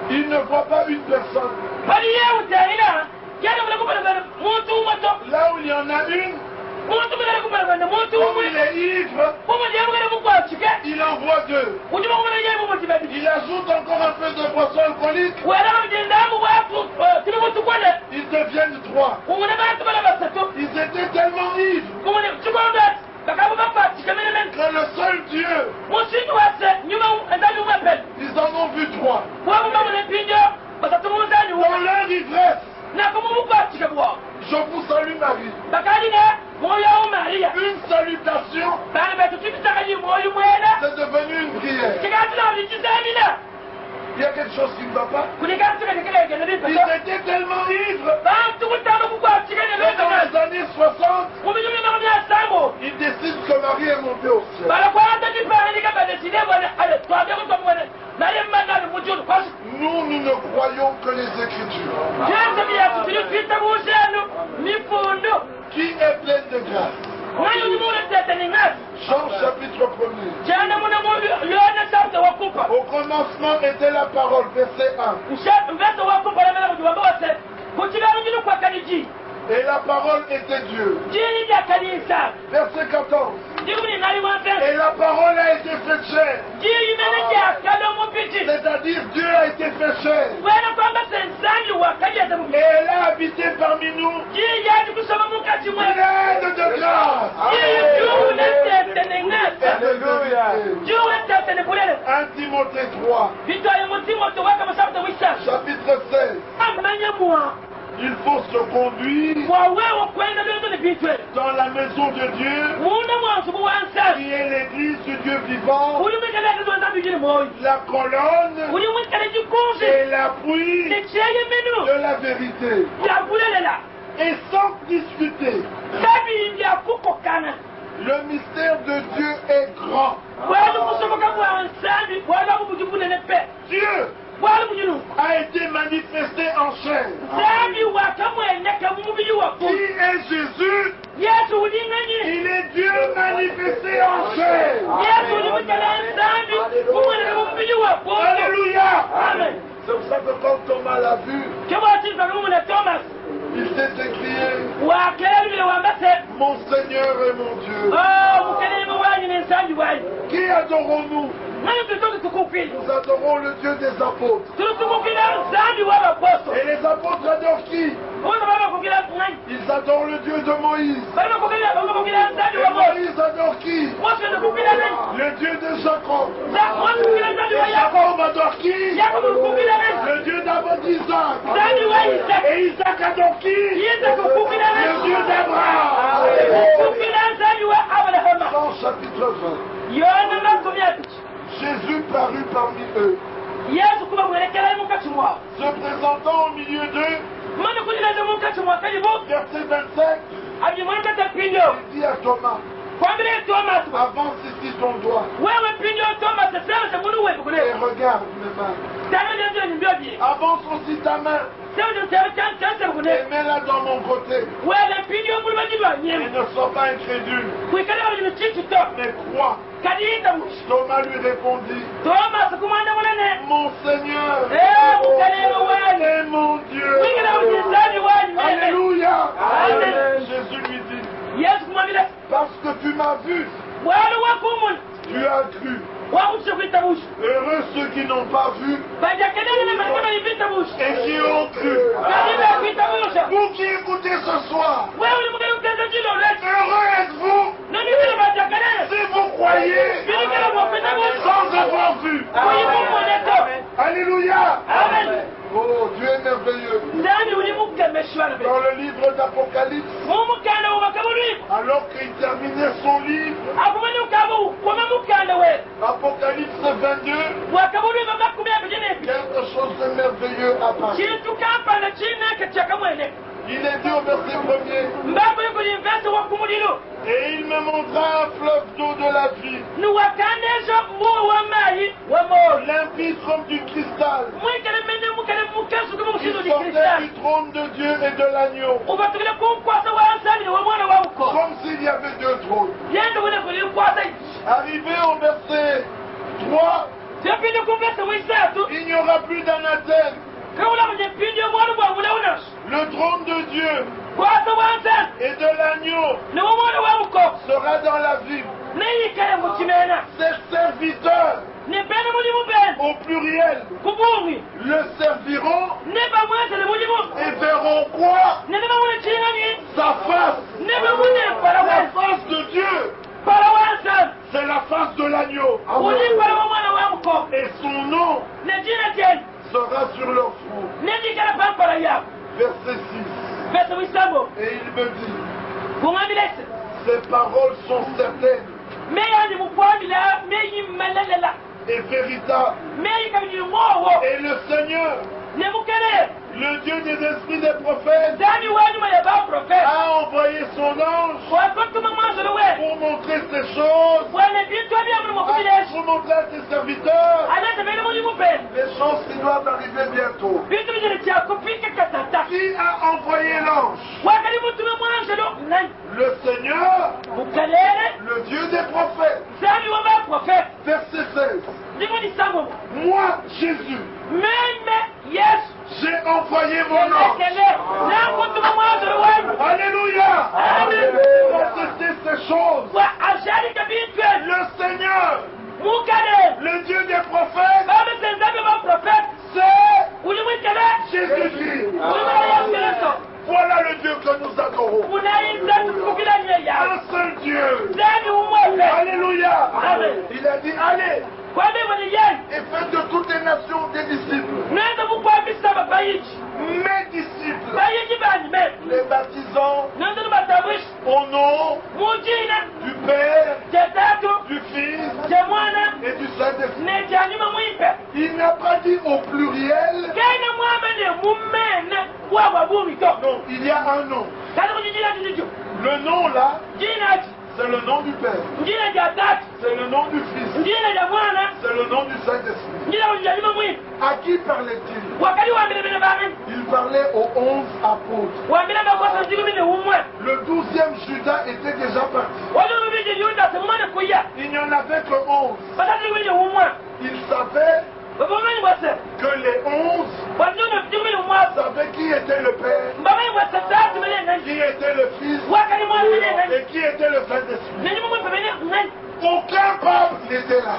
il ne voit pas une personne. Là où il y en a une, comme il est ivre, il en voit deux. Il ajoute encore un peu de boisson alcoolique, ils deviennent trois. Ils étaient tellement ivres que le seul Dieu, ils en ont vu trois. Dans leur ivresse, je vous salue Marie. Une salutation, c'est devenu une prière. Il y a quelque chose qui ne va pas. Ils étaient tellement ivres que dans les années 60, ils décident que Marie est montée au ciel. Nous ne croyons que les Écritures. Qui est pleine de grâce? Jean chapitre 1er. Au commencement était la parole, verset 1. Et la parole était Dieu. Verset 14. Et la parole a été faite chair. C'est-à-dire Dieu a été fait chair. Et elle a habité parmi nous. Pleine de grâce. Alléluia. 1 Timothée 3. Chapitre 16. Il faut se conduire dans la maison de Dieu, qui est l'église du Dieu vivant, la colonne et l'appui de la vérité. Et sans discuter, Le mystère de Dieu est grand. Dieu a été manifesté en chair. Qui est Jésus? Il est Dieu manifesté en chair. Alléluia. C'est pour ça que quand Thomas l'a vu, il s'est écrié: mon Seigneur et mon Dieu. Qui adorons-nous? Nous adorons le Dieu des apôtres. Et les apôtres adorent qui? Ils adorent le Dieu de Moïse. Et Moïse adore qui? Le Dieu de Jacob. Et Jacob adore qui? Le Dieu d'Isaac. Et Isaac adore qui? Le Dieu d'Abraham. Dans chapitre 20. Jésus parut parmi eux, se présentant au milieu d'eux. Verset 25, il dit à Thomas: avance ici ton doigt et regarde mes mains. Avance aussi ta main et mets-la dans mon côté. Et ne sois pas incrédule, mais crois. Thomas lui répondit: mon Seigneur et mon Dieu. Alléluia. Jésus lui dit: parce que tu m'as vu, tu as cru. Heureux ceux qui n'ont pas vu et qui ont cru. Vous qui écoutez ce soir, heureux êtes-vous si vous croyez sans avoir vu. Alléluia. Oh, Dieu est merveilleux. Dans le livre d'Apocalypse, alors qu'il terminait son livre, Apocalypse 22, quelque chose de merveilleux apparaît. Il est dit au verset 1er: et il me montra un fleuve d'eau de la vie, limpide comme du cristal, qui sortait du trône de Dieu et de l'agneau, comme s'il y avait deux trônes. Arrivé au verset 3, il n'y aura plus d'anathème. Le trône de Dieu et de l'agneau sera dans la ville. Ses serviteurs, au pluriel, le serviront et verront quoi? Sa face. La face de Dieu. C'est la face de l'agneau. Et son nom sera sur leur front. Verset 6. Et il me dit: ces paroles sont certaines et véritables. Et le Seigneur, le Dieu des esprits des prophètes, a envoyé son ange pour montrer ces choses, pour montrer à ses serviteurs les choses qui doivent arriver bientôt. Qui a envoyé l'ange? Le Seigneur, le Dieu des prophètes. Verset 16. Moi, Jésus, j'ai envoyé mon ange. Alléluia. Pour tester ces choses. Le Seigneur, le Dieu des prophètes, c'est Jésus-Christ. Voilà le Dieu que nous adorons. Un seul Dieu. Alléluia. Il a dit: allez et faites de toutes les nations des disciples. Mes disciples, les baptisant au nom du Père, du Fils et du Saint-Esprit. Il n'a pas dit au pluriel. Non, il y a un nom. Le nom là, C'est le nom du Père. C'est le nom du Fils. C'est le nom du Saint-Esprit. À qui parlait-il? Il parlait aux 11 apôtres. Le 12e Judas était déjà parti. Il n'y en avait que 11. Il savait que les 11 savaient qui était le Père, qui était le Fils et qui était le Saint-Esprit. Aucun pape n'était là.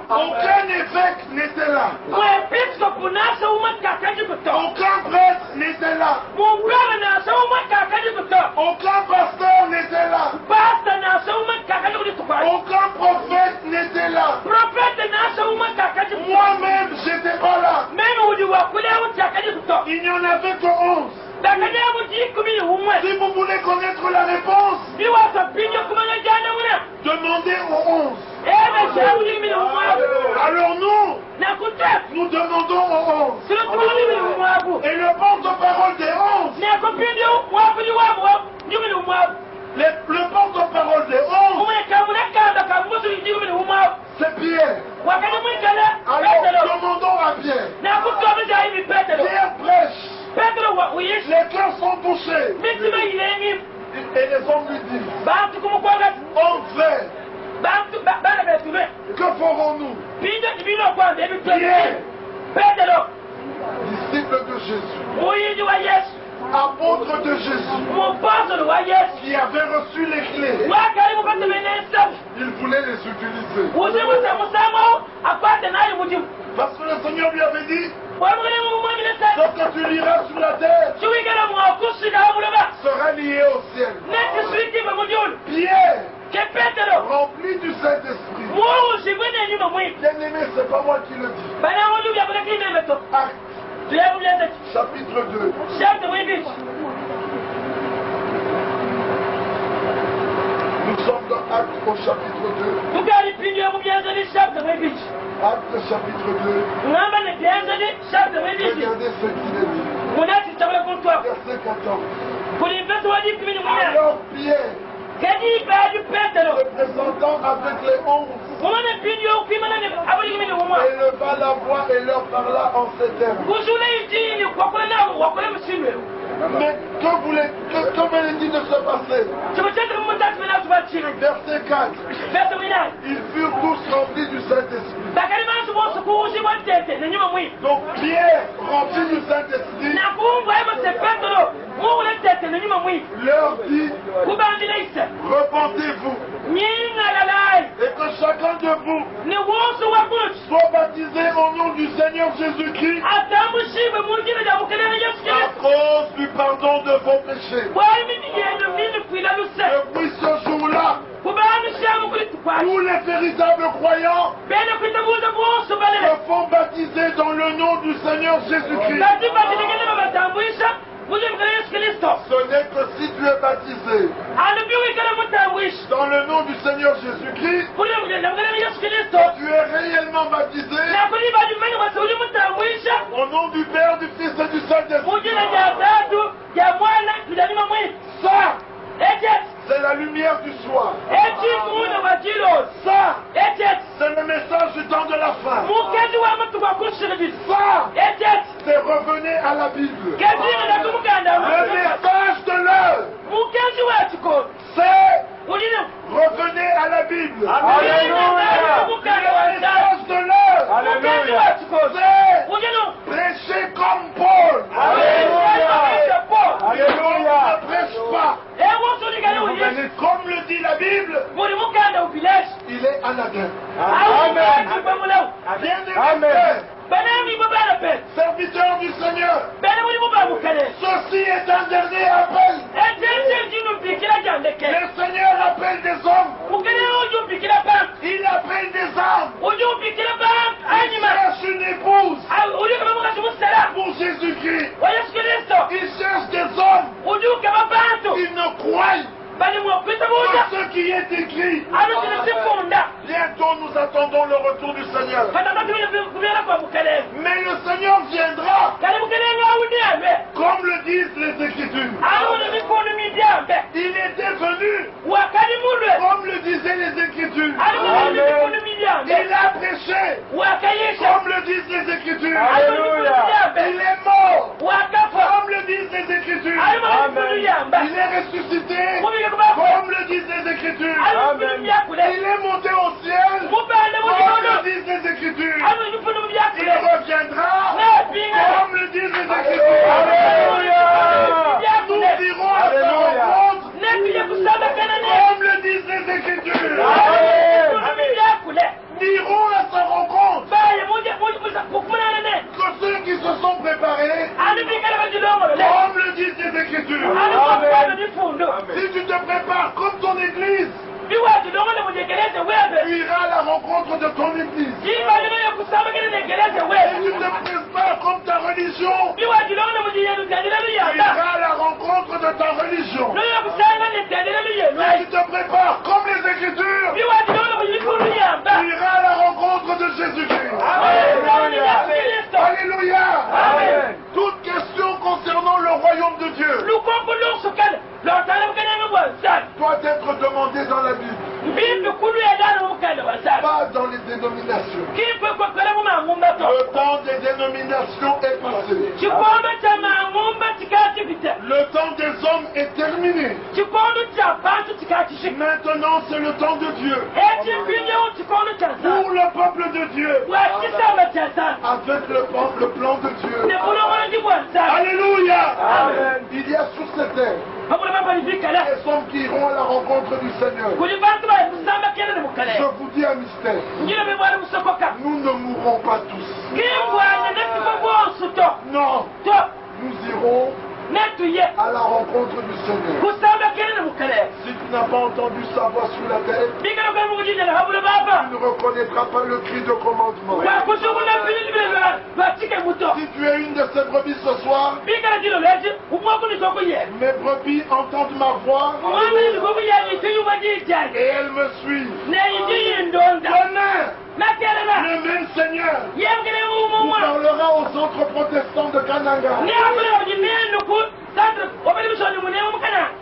Aucun évêque n'était là. Aucun prêtre n'était là. Aucun pasteur n'était là. Aucun prophète n'était là. Moi-même, j'étais pas là. Il n'y en avait que 11. Si vous voulez connaître la réponse, demandez aux 11. Alors nous demandons aux 11. Et le porte-parole des 11, le porte-parole des 11, c'est Pierre. Alors demandons à Pierre. Pierre prêche. Les cœurs sont touchés. Et les hommes lui disent, homme frère, que ferons-nous? Pierre, disciple de Jésus, apôtre de Jésus, qui avait reçu les clés, il voulait les utiliser. Parce que le Seigneur lui avait dit, ce que tu liras sur la terre sera lié au ciel. Pierre, rempli du Saint-Esprit. Bien-aimé, c'est pas moi qui le dis. Acte, chapitre 2. Nous sommes dans Acte au chapitre 2. Acte chapitre 2. Regardez ce qu'il est dit. Verset 14. Alors Pierre, représentant avec les 11, éleva la voix et leur parla en ces termes. Mais que venait-il de se passer? Verset 4. Ils furent tous remplis du Saint-Esprit. Donc Pierre, rempli du Saint-Esprit, leur dit, repentez-vous et que chacun de vous soit baptisé au nom du Seigneur Jésus-Christ à cause du pardon de vos péchés. Depuis ce jour-là, tous les véritables croyants se font baptiser dans le nom du Seigneur Jésus-Christ. Ce n'est que si tu es baptisé dans le nom du Seigneur Jésus-Christ, tu es réellement baptisé au nom du Père, du Fils et du Saint-Esprit. Ça, c'est la lumière du soir. Ça, c'est le message du temps de la fin. Ça, c'est revenez à la Bible. Le message de l'heure, c'est revenez à la Bible. Alléluia. Le message de l'heure, Alléluia. c'est prêcher comme Paul. Alléluia. Alléluia. Ne prêche pas. Comme le dit la Bible, il est anodin. Amen. Bien-aimés, serviteurs du Seigneur, ceci est un dernier appel. Le Seigneur appelle des hommes. Il appelle des âmes. Il cherche une épouse pour Jésus-Christ. Il cherche des hommes qui ne croient pas ce qui est écrit. Bientôt nous attendons le retour du Seigneur. Mais le Seigneur viendra comme le disent les Écritures. Il était venu, Wakanimulwe. comme le disaient les Écritures. Amen. Il a prêché, Wakayesha. comme le disent les Écritures. Alléluia. Il est mort, Wakafa. comme le disent les Écritures. Alléluia. Il est ressuscité, comme le disent les Écritures. Il est monté au ciel, comme le disent les Écritures. Il reviendra, comme le disent les Écritures. Nous irons à sa rencontre, comme le disent les Écritures. Nous irons à sa rencontre. Que ceux qui se sont préparés, comme le disent les Écritures. Si tu te prépares comme ton église, tu iras à la rencontre de ton église. Si tu te prépares comme ta religion, tu iras à la rencontre de ta religion. Si tu te prépares comme les Écritures, tu iras à la rencontre de Jésus-Christ. Alléluia. Toute question concernant le royaume de Dieu doit être demandée dans la Bible, pas dans les dénominations. Le temps des dénominations est passé. Le temps des hommes est terminé. Maintenant, c'est le temps de Dieu. Pour le peuple de Dieu. Avec le plan de Dieu. Alléluia. Il y a sur cette terre des hommes qui iront à la rencontre du Seigneur. Je vous dis un mystère. Nous ne mourrons pas tous. Non. Nous irons à la rencontre du Seigneur. Si tu n'as pas entendu sa voix sur la terre, tu ne reconnaîtras pas le cri de commandement. Si tu es une de ces brebis ce soir, mes brebis entendent ma voix et elles me suivent. Demain, le même Seigneur vous parlera aux autres protestants de Kananga.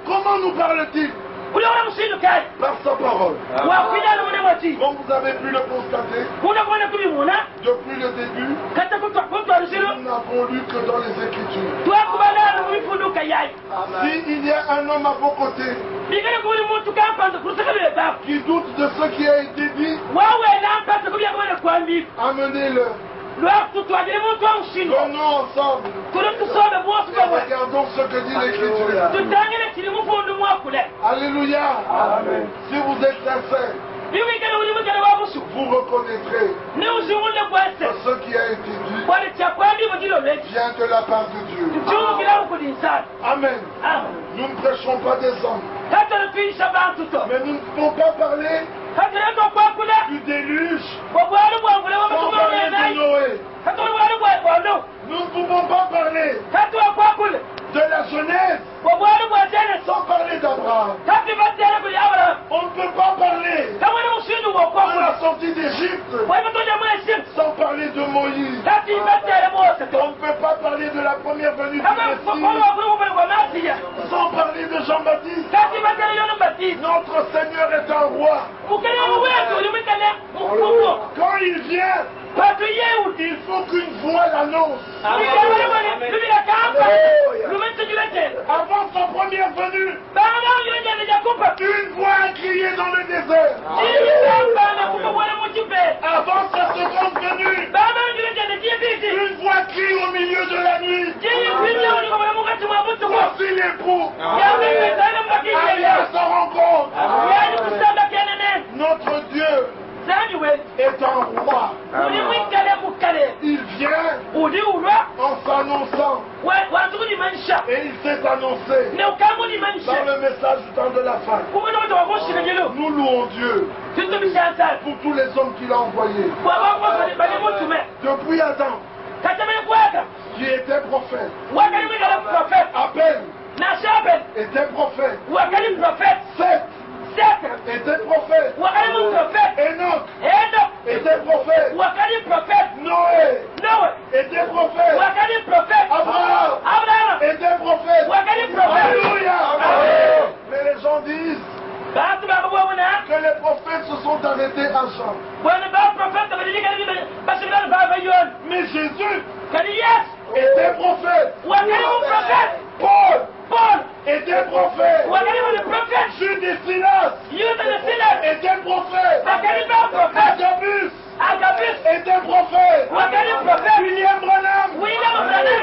Comment nous parle-t-il? Par sa parole. Comme vous avez pu le constater, depuis le début, nous n'avons lu que dans les Écritures. S'il y a un homme à vos côtés qui doute de ce qui a été dit, amenez-le. Venons ensemble et regardons ce que dit l'Écriture. Alléluia. Amen. Si vous êtes sincère, vous reconnaîtrez que ce qui a été dit vient de la part de Dieu. Amen. Nous ne prêchons pas des hommes, mais nous ne pouvons pas parler du déluge sans parler de Noé. Nous ne pouvons pas parler de la Genèse sans parler d'Abraham. On ne peut pas parler de la sortie d'Égypte sans parler de Moïse. On ne peut pas parler de la première venue du Messie sans parler de Jean-Baptiste. Notre Seigneur est un roi. Quand il vient, il faut qu'une voix l'annonce. Avant sa première venue, une voix a crié dans le désert. Avant sa seconde venue, une voix crie au milieu de la nuit. Voici l'époux. Allez à sa rencontre. Notre Dieu est un roi. Il vient en s'annonçant. Et il s'est annoncé dans le message du temps de la fin. Nous louons Dieu pour tous les hommes qu'il a envoyés. Depuis Adam, qui était prophète, Abel était prophète, Seth était prophète, Enoch était prophète, Noé était prophète, Abraham était prophète. Alléluia. arrêté à Jean. Mais Jésus était prophète. Paul était prophète. Jude et Silas était prophète. Agabus était prophète. William Branham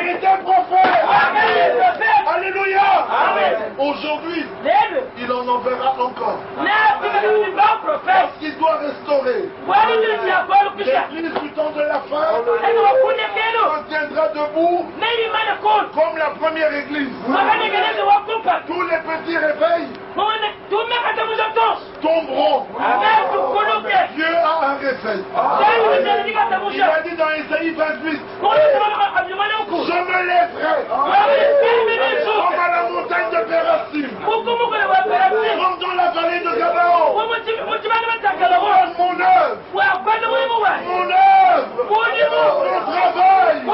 était prophète. Alléluia. Aujourd'hui, il en enverra encore. Parce qu'il doit restaurer. L'église du temps de la fin se tiendra debout comme la première église. Tous les petits réveils tomberont. Dieu a un réveil. Il a dit dans Isaïe 28, je me lèverai comme à la montagne de Pérasim, comme dans la vallée de Gabaon. Mon œuvre, mon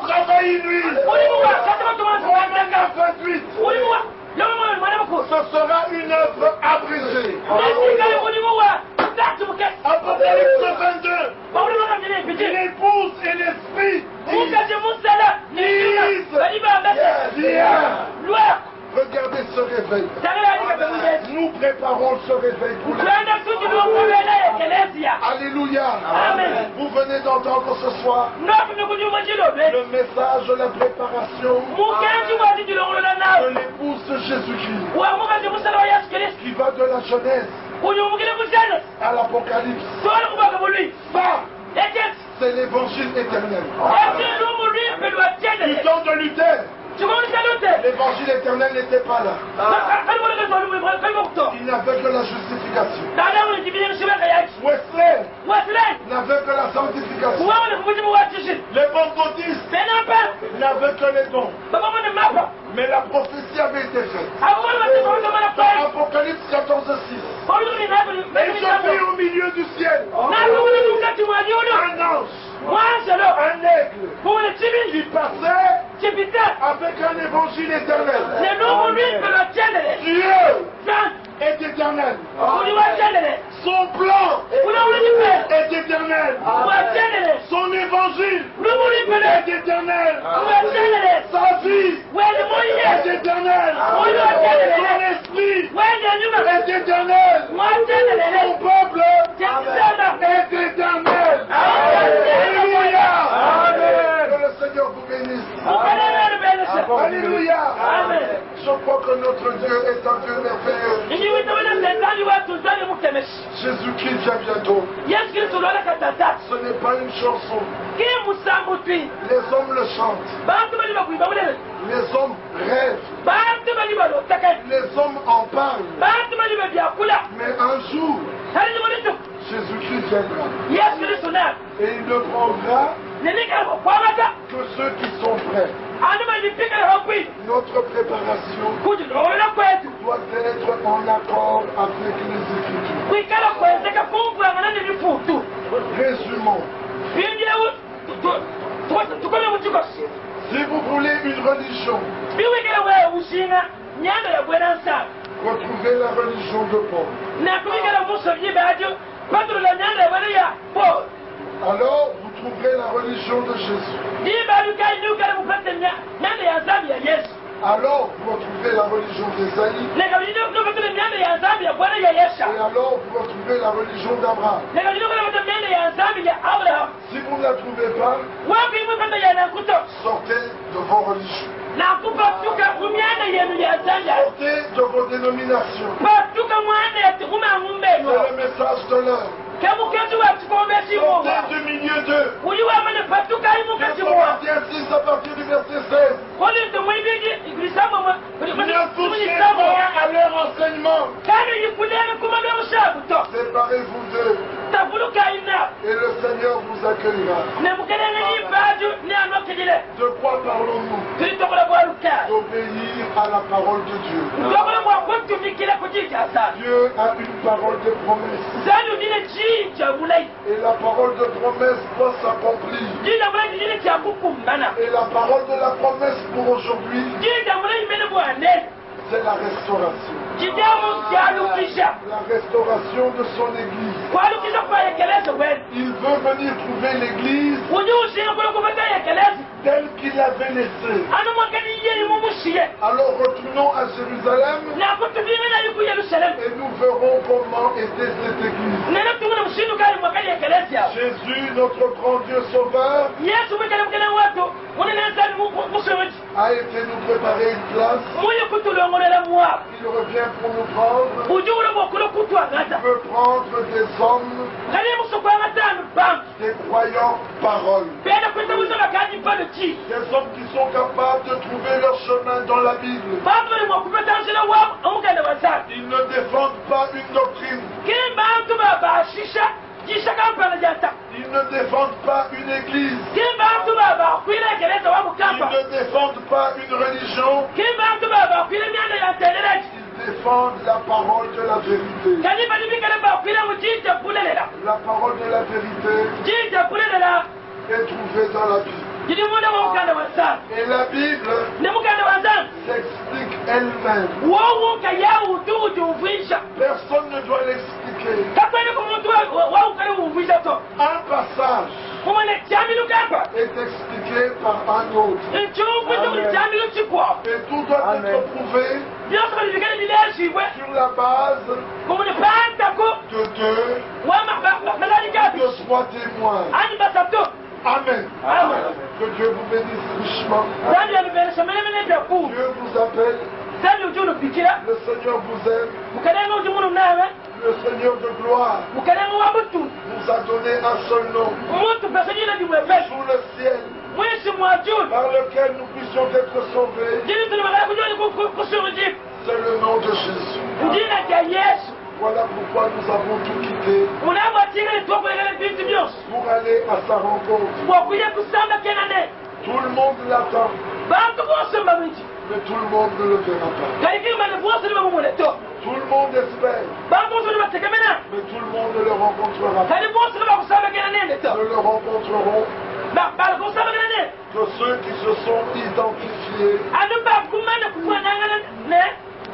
travail inouï. 28. Ce sera une œuvre abrégée. Apocalypse 22. Une épouse et l'esprit disent, regardez ce réveil. Nous préparons ce réveil pour Alléluia. Amen. Vous venez d'entendre ce soir le message de la préparation de l'épouse de Jésus-Christ qui va de la Genèse à l'Apocalypse. Ça, c'est l'évangile éternel. Du temps de Luther, l'évangile éternel n'était pas là. Il n'avait que la justification. Wesley n'avait que la sanctification. Les pentecôtistes n'avaient que les dons. Mais la prophétie avait été faite. Dans Apocalypse 14:6. Et je vis au milieu du ciel un ange, un aigle qui passait avec un évangile éternel. Dieu est éternel. Son plan est éternel. Son évangile est éternel. Sa vie est éternelle. Son esprit est éternel. Son peuple est éternel. Alléluia. Que le Seigneur vous bénisse. Alléluia. Je crois que notre Dieu est un Dieu merveilleux. Jésus-Christ vient bientôt. Ce n'est pas une chanson. Les hommes le chantent. Les hommes rêvent. Les hommes en parlent. Mais un jour, Jésus-Christ viendra. Et il ne prendra que ceux qui sont prêts. Notre préparation doit être en accord avec les Écritures. Résumons. Si vous voulez une religion, retrouvez la religion de Paul. Alors vous trouverez la religion de Jésus. Alors vous retrouvez la religion d'Ésaïe. Et alors vous retrouvez la religion d'Abraham. Si vous ne la trouvez pas, sortez de vos religions. Sortez de vos dénominations. C'est le message de l'heure. Sortez du milieu d'eux. À partir du verset 16. Ne touchez pas à leur enseignement. Séparez-vous d'eux. Et le Seigneur vous accueillera. De quoi parlons-nous? D'obéir à la parole de Dieu. Dieu a une parole de promesse. Et la parole de promesse doit s'accomplir. Et la parole de la promesse pour aujourd'hui, c'est la restauration. Kidamukyalukiza. La restauration de son église. Kwalukiza kwa yekeleza kweli. Il veut venir trouver l'église Unyushira kule kupata yekeleza. telle qu'il l'avait laissée. Ano mwakani yeye mumushie. Alors retournons à Jérusalem Na kutubira na yuku Yerusalem. et nous verrons comment était cette église. Nena tumuna mushindu kali mwakani yekeleza. Jésus, notre grand Dieu sauveur, Yesu mwekele mkele watu. Unena zani musuruji. a été nous préparer une place. Muye kutulongorela mwa. Il revient pour nous prendre. Ujule mwakule kutwa ngata. Il veut prendre des hommes, Kali musokwa ngatanu bam. des croyants paroles. Penda kwenda musaka kaji pale chi. Des hommes qui sont capables de trouver leur chemin dans la Bible. Baba ni mwakupeta njila wa amukende wazaki. Ils ne défendent pas une doctrine. Kimba antu baba shisha. Jisha kampana jata. Ils ne défendent pas une église. Kimba antu baba kuile yekeleza wa Ils mukamba. ne défendent pas une religion. Kimba antu baba kuile mianda ya telereji. Ils défendent la parole de la vérité. Kani bali bikele ba kuile mujite kulelela. La parole de la vérité Jite kulelela. est trouvée dans la Bible. Jidi munda wa mukanda wazaki. Et la Bible Ne mukanda wazaki. s'explique elle-même. Wowu kaya utu uvisha. Personne ne doit l'expliquer. Kakwene kumuntu wa ukale uvisha to. Un passage Kumane chamilu kapa. est expliqué par un autre. Nchungu tu chamilu chikwa. Et tout doit être prouvé Byoso bali bikele bileshi we. sur la base Kumane panta ko. de deux, Wa malali kapi. de trois témoins. Ani basato. Amen. Amen. Que Dieu vous bénisse richement. Dani ya bibele semene mene pya ku. Dieu vous appelle. Dani ujunu bikira. Le Seigneur vous aime. Mukalenga ujumunu nawe. Le Seigneur de gloire Mukalenga wa mutu. vous a donné un seul nom Mutu pesajina di mwepesi. sous le ciel Mwisi mwajuni. par lequel nous puissions être sauvés. Jini tulimagala kujuni kusurujika. C'est le nom de Jésus. Jina kya Yesu. Voilà pourquoi nous avons tout quitté Unamwatinga ni twakulegele bintu byose. pour aller à sa rencontre. Bwakuye kusamba kenane. Tout le monde l'attend, Bantu bose mbamwiti. mais tout le monde ne le verra pas. Kalikima ne bose ni bamumuleto. Tout le monde espère, Bantu bose ni bategemena. mais tout le monde ne le rencontrera pas. Kali bose ni bakusamba kenane ndeto. Ne le rencontreront Bala kusamba kenane. que ceux qui se sont identifiés Anu bakumana kufanangana ne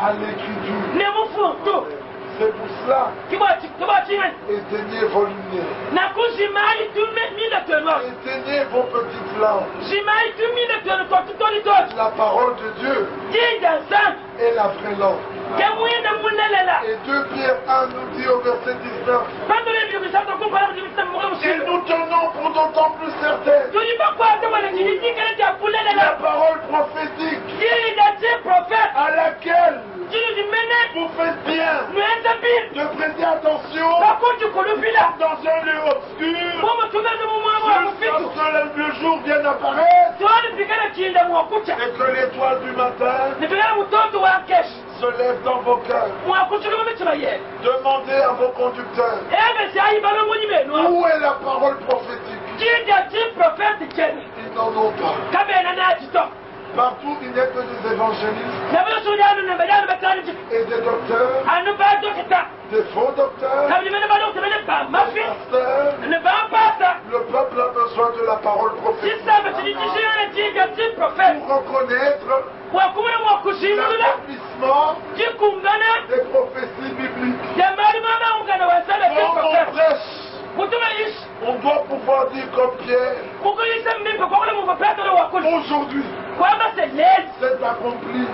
à l'écriture. ne mufuntu. C'est pour cela, Kibachingani. éteignez vos lumières, Nakuzimali tume mina twenwa. éteignez vos petites lampes. Zimali tumina twenwa kwa tutoli tozi. La parole de Dieu Jinja san. est la vraie lampe. Kemwina munelela. Et 2 Pierre 1 nous dit au verset 19, Bando le biyo bisata kumpala mjibisa mkule et mshindo. nous tenons pour d'autant plus certaines Tulipa kwa ate wana jijitika na la kulelela. parole prophétique Jinja ti profet. à laquelle Jinja jimene. vous faites bien Nuenza bin. de prêter attention Bakuju kulupila. dans un lieu obscur, Mama tumeze mumama wa jusqu'à mufitu. ce que le jour vienne apparaître Tuwani pikana chinda mwakucha. et que l'étoile du matin Nipikana mutoto wa kesh. se lève dans vos cœurs. Mwakucha kama michima ye. Demandez à vos conducteurs, Ebe si ayi balo mwenye menwa. où est la parole prophétique? Jinja ti profet jeni. Ils n'en ont pas. Kabena na chito. Partout, il n'y a que des évangélistes Nabilo sujanu na mbajanu batani chito. et des docteurs, Anu ba dokita. des faux docteurs, Kabili mene ba dokita mene ba des mafi. pasteurs. Ne ba pasa. Le peuple a besoin de la parole prophétique Sisa bachini jishina na jinja ti profet. pour reconnaître Wakumuna mwakushimulula. l'accomplissement Jikungana. des prophéties bibliques. Jamari mama ungana wasala ti Quand on profet. prêche, Mutuma ishi. on doit pouvoir dire comme Pierre, Mukuyisa mimpe kwa kule mupapeta le wakuli. aujourd'hui, Kwamba se lezi. c'est accompli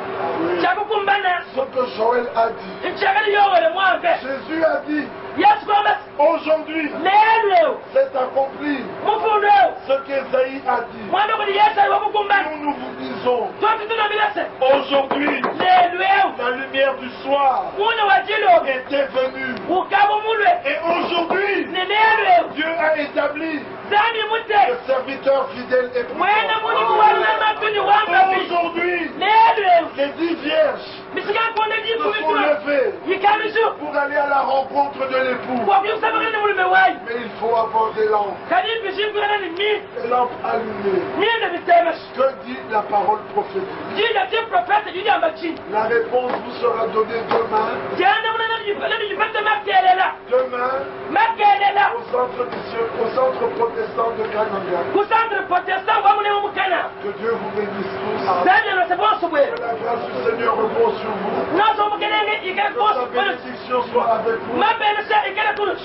Chakukumbana. ce que Joël a dit. Nchakali yowele mwampe. Jésus a dit, Yesu kwamba aujourd'hui, lelo. c'est accompli Mufundo. ce qu'Ésaïe a dit. Mwanda kuli Yesu aliwakukumbana. Nous vous disons, Twati tunabilase. aujourd'hui, Lelo. la lumière du soir Muna wajilo. était venue. Ukabo mulwe. Et aujourd'hui, Ne lelo. Dieu a établi Zami le mute. serviteur fidèle et Mwena muni prudent. muwalu matuni wambapi. Aujourd'hui, Lelo. les 10 vierges Misika konde se jiku sont mituna. levées Yikamisu. pour aller à la rencontre de l'époux. Kwa kuyusabagane mulime wayi. Mais il faut avoir des lampes, Kadi bishiku yana ni mi. des lampes allumées. Miye bitemesh. Que dit la parole prophétique? Jinja ti profeta jiji ambachi. La réponse vous sera donnée demain. Jana muna nani jipete makelela. Demain, Makelela. au centre protestant de Kananga. Kusandre protestant wa mune mukana. Que Dieu vous bénisse tous. Zani no se bon la grâce du Seigneur repose sur vous. Que sa bénédiction soit avec vous.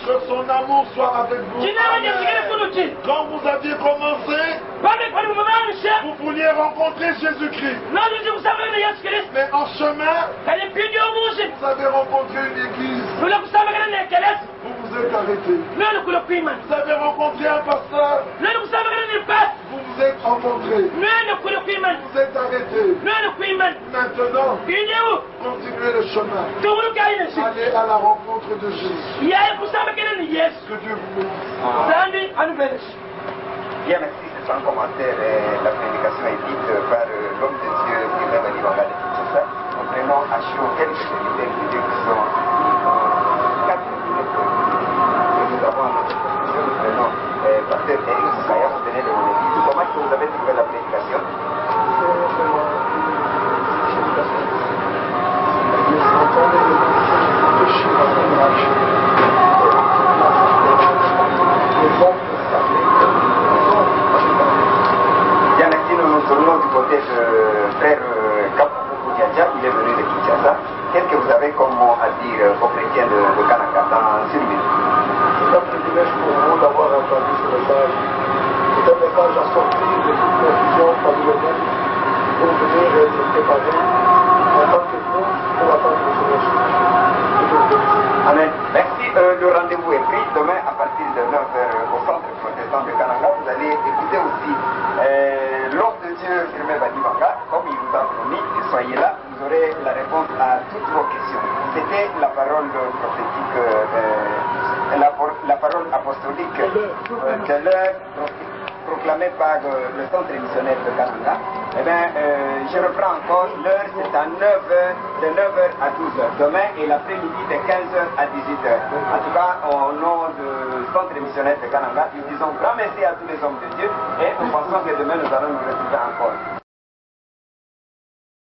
Que son amour soit avec vous. Amen. Quand vous aviez commencé, vous vouliez rencontrer Jésus-Christ. Mais en chemin, vous avez rencontré une église. Vous vous êtes arrêté. Vous avez rencontré un pasteur. Vous vous êtes rencontré. Vous êtes arrêté. Maintenant, continuez le chemin. Allez à la rencontre de Jésus. Que Dieu vous bénisse. Bien, merci. C'est un commentaire. La prédication est dite par l'homme de Dieu qui est venu à Kinshasa. Nous prenons à chaud quelques militaires de Dieu qui sont 4 minutes. Nous avons à notre position, nous prenons Pasteur Eric Soukaya, vous venez de vous dire. Comment est-ce que vous avez trouvé la prédication? Bien, merci, nous tournons du côté de frère Kapoukou Diadja, il est venu de Kinshasa. Qu'est-ce que vous avez comme mot à dire aux chrétiens de Kananga dans une minute? C'est un privilège pour vous d'avoir entendu ce message. C'est un message à sortir de toute confusion familiale pour venir être préparé en tant que nous pour attendre le Seigneur Jésus. Amen. Merci. Le rendez-vous est pris demain à partir de 9h au centre protestant de Kananga. Vous allez écouter aussi l'homme de Dieu Firmé Badibanga. Comme il vous a promis, soyez là, vous aurez la réponse à toutes vos questions. C'était la parole prophétique, la parole apostolique que l'heure proclamée par le centre missionnaire de Kananga. Eh bien, je reprends encore, l'heure c'est à 9h, de 9h à 12h. Demain et l'après-midi de 15h à 18h. En tout cas, au nom du centre missionnaire de Kananga, nous disons grand merci à tous les hommes de Dieu et nous pensons que demain nous allons nous retrouver encore.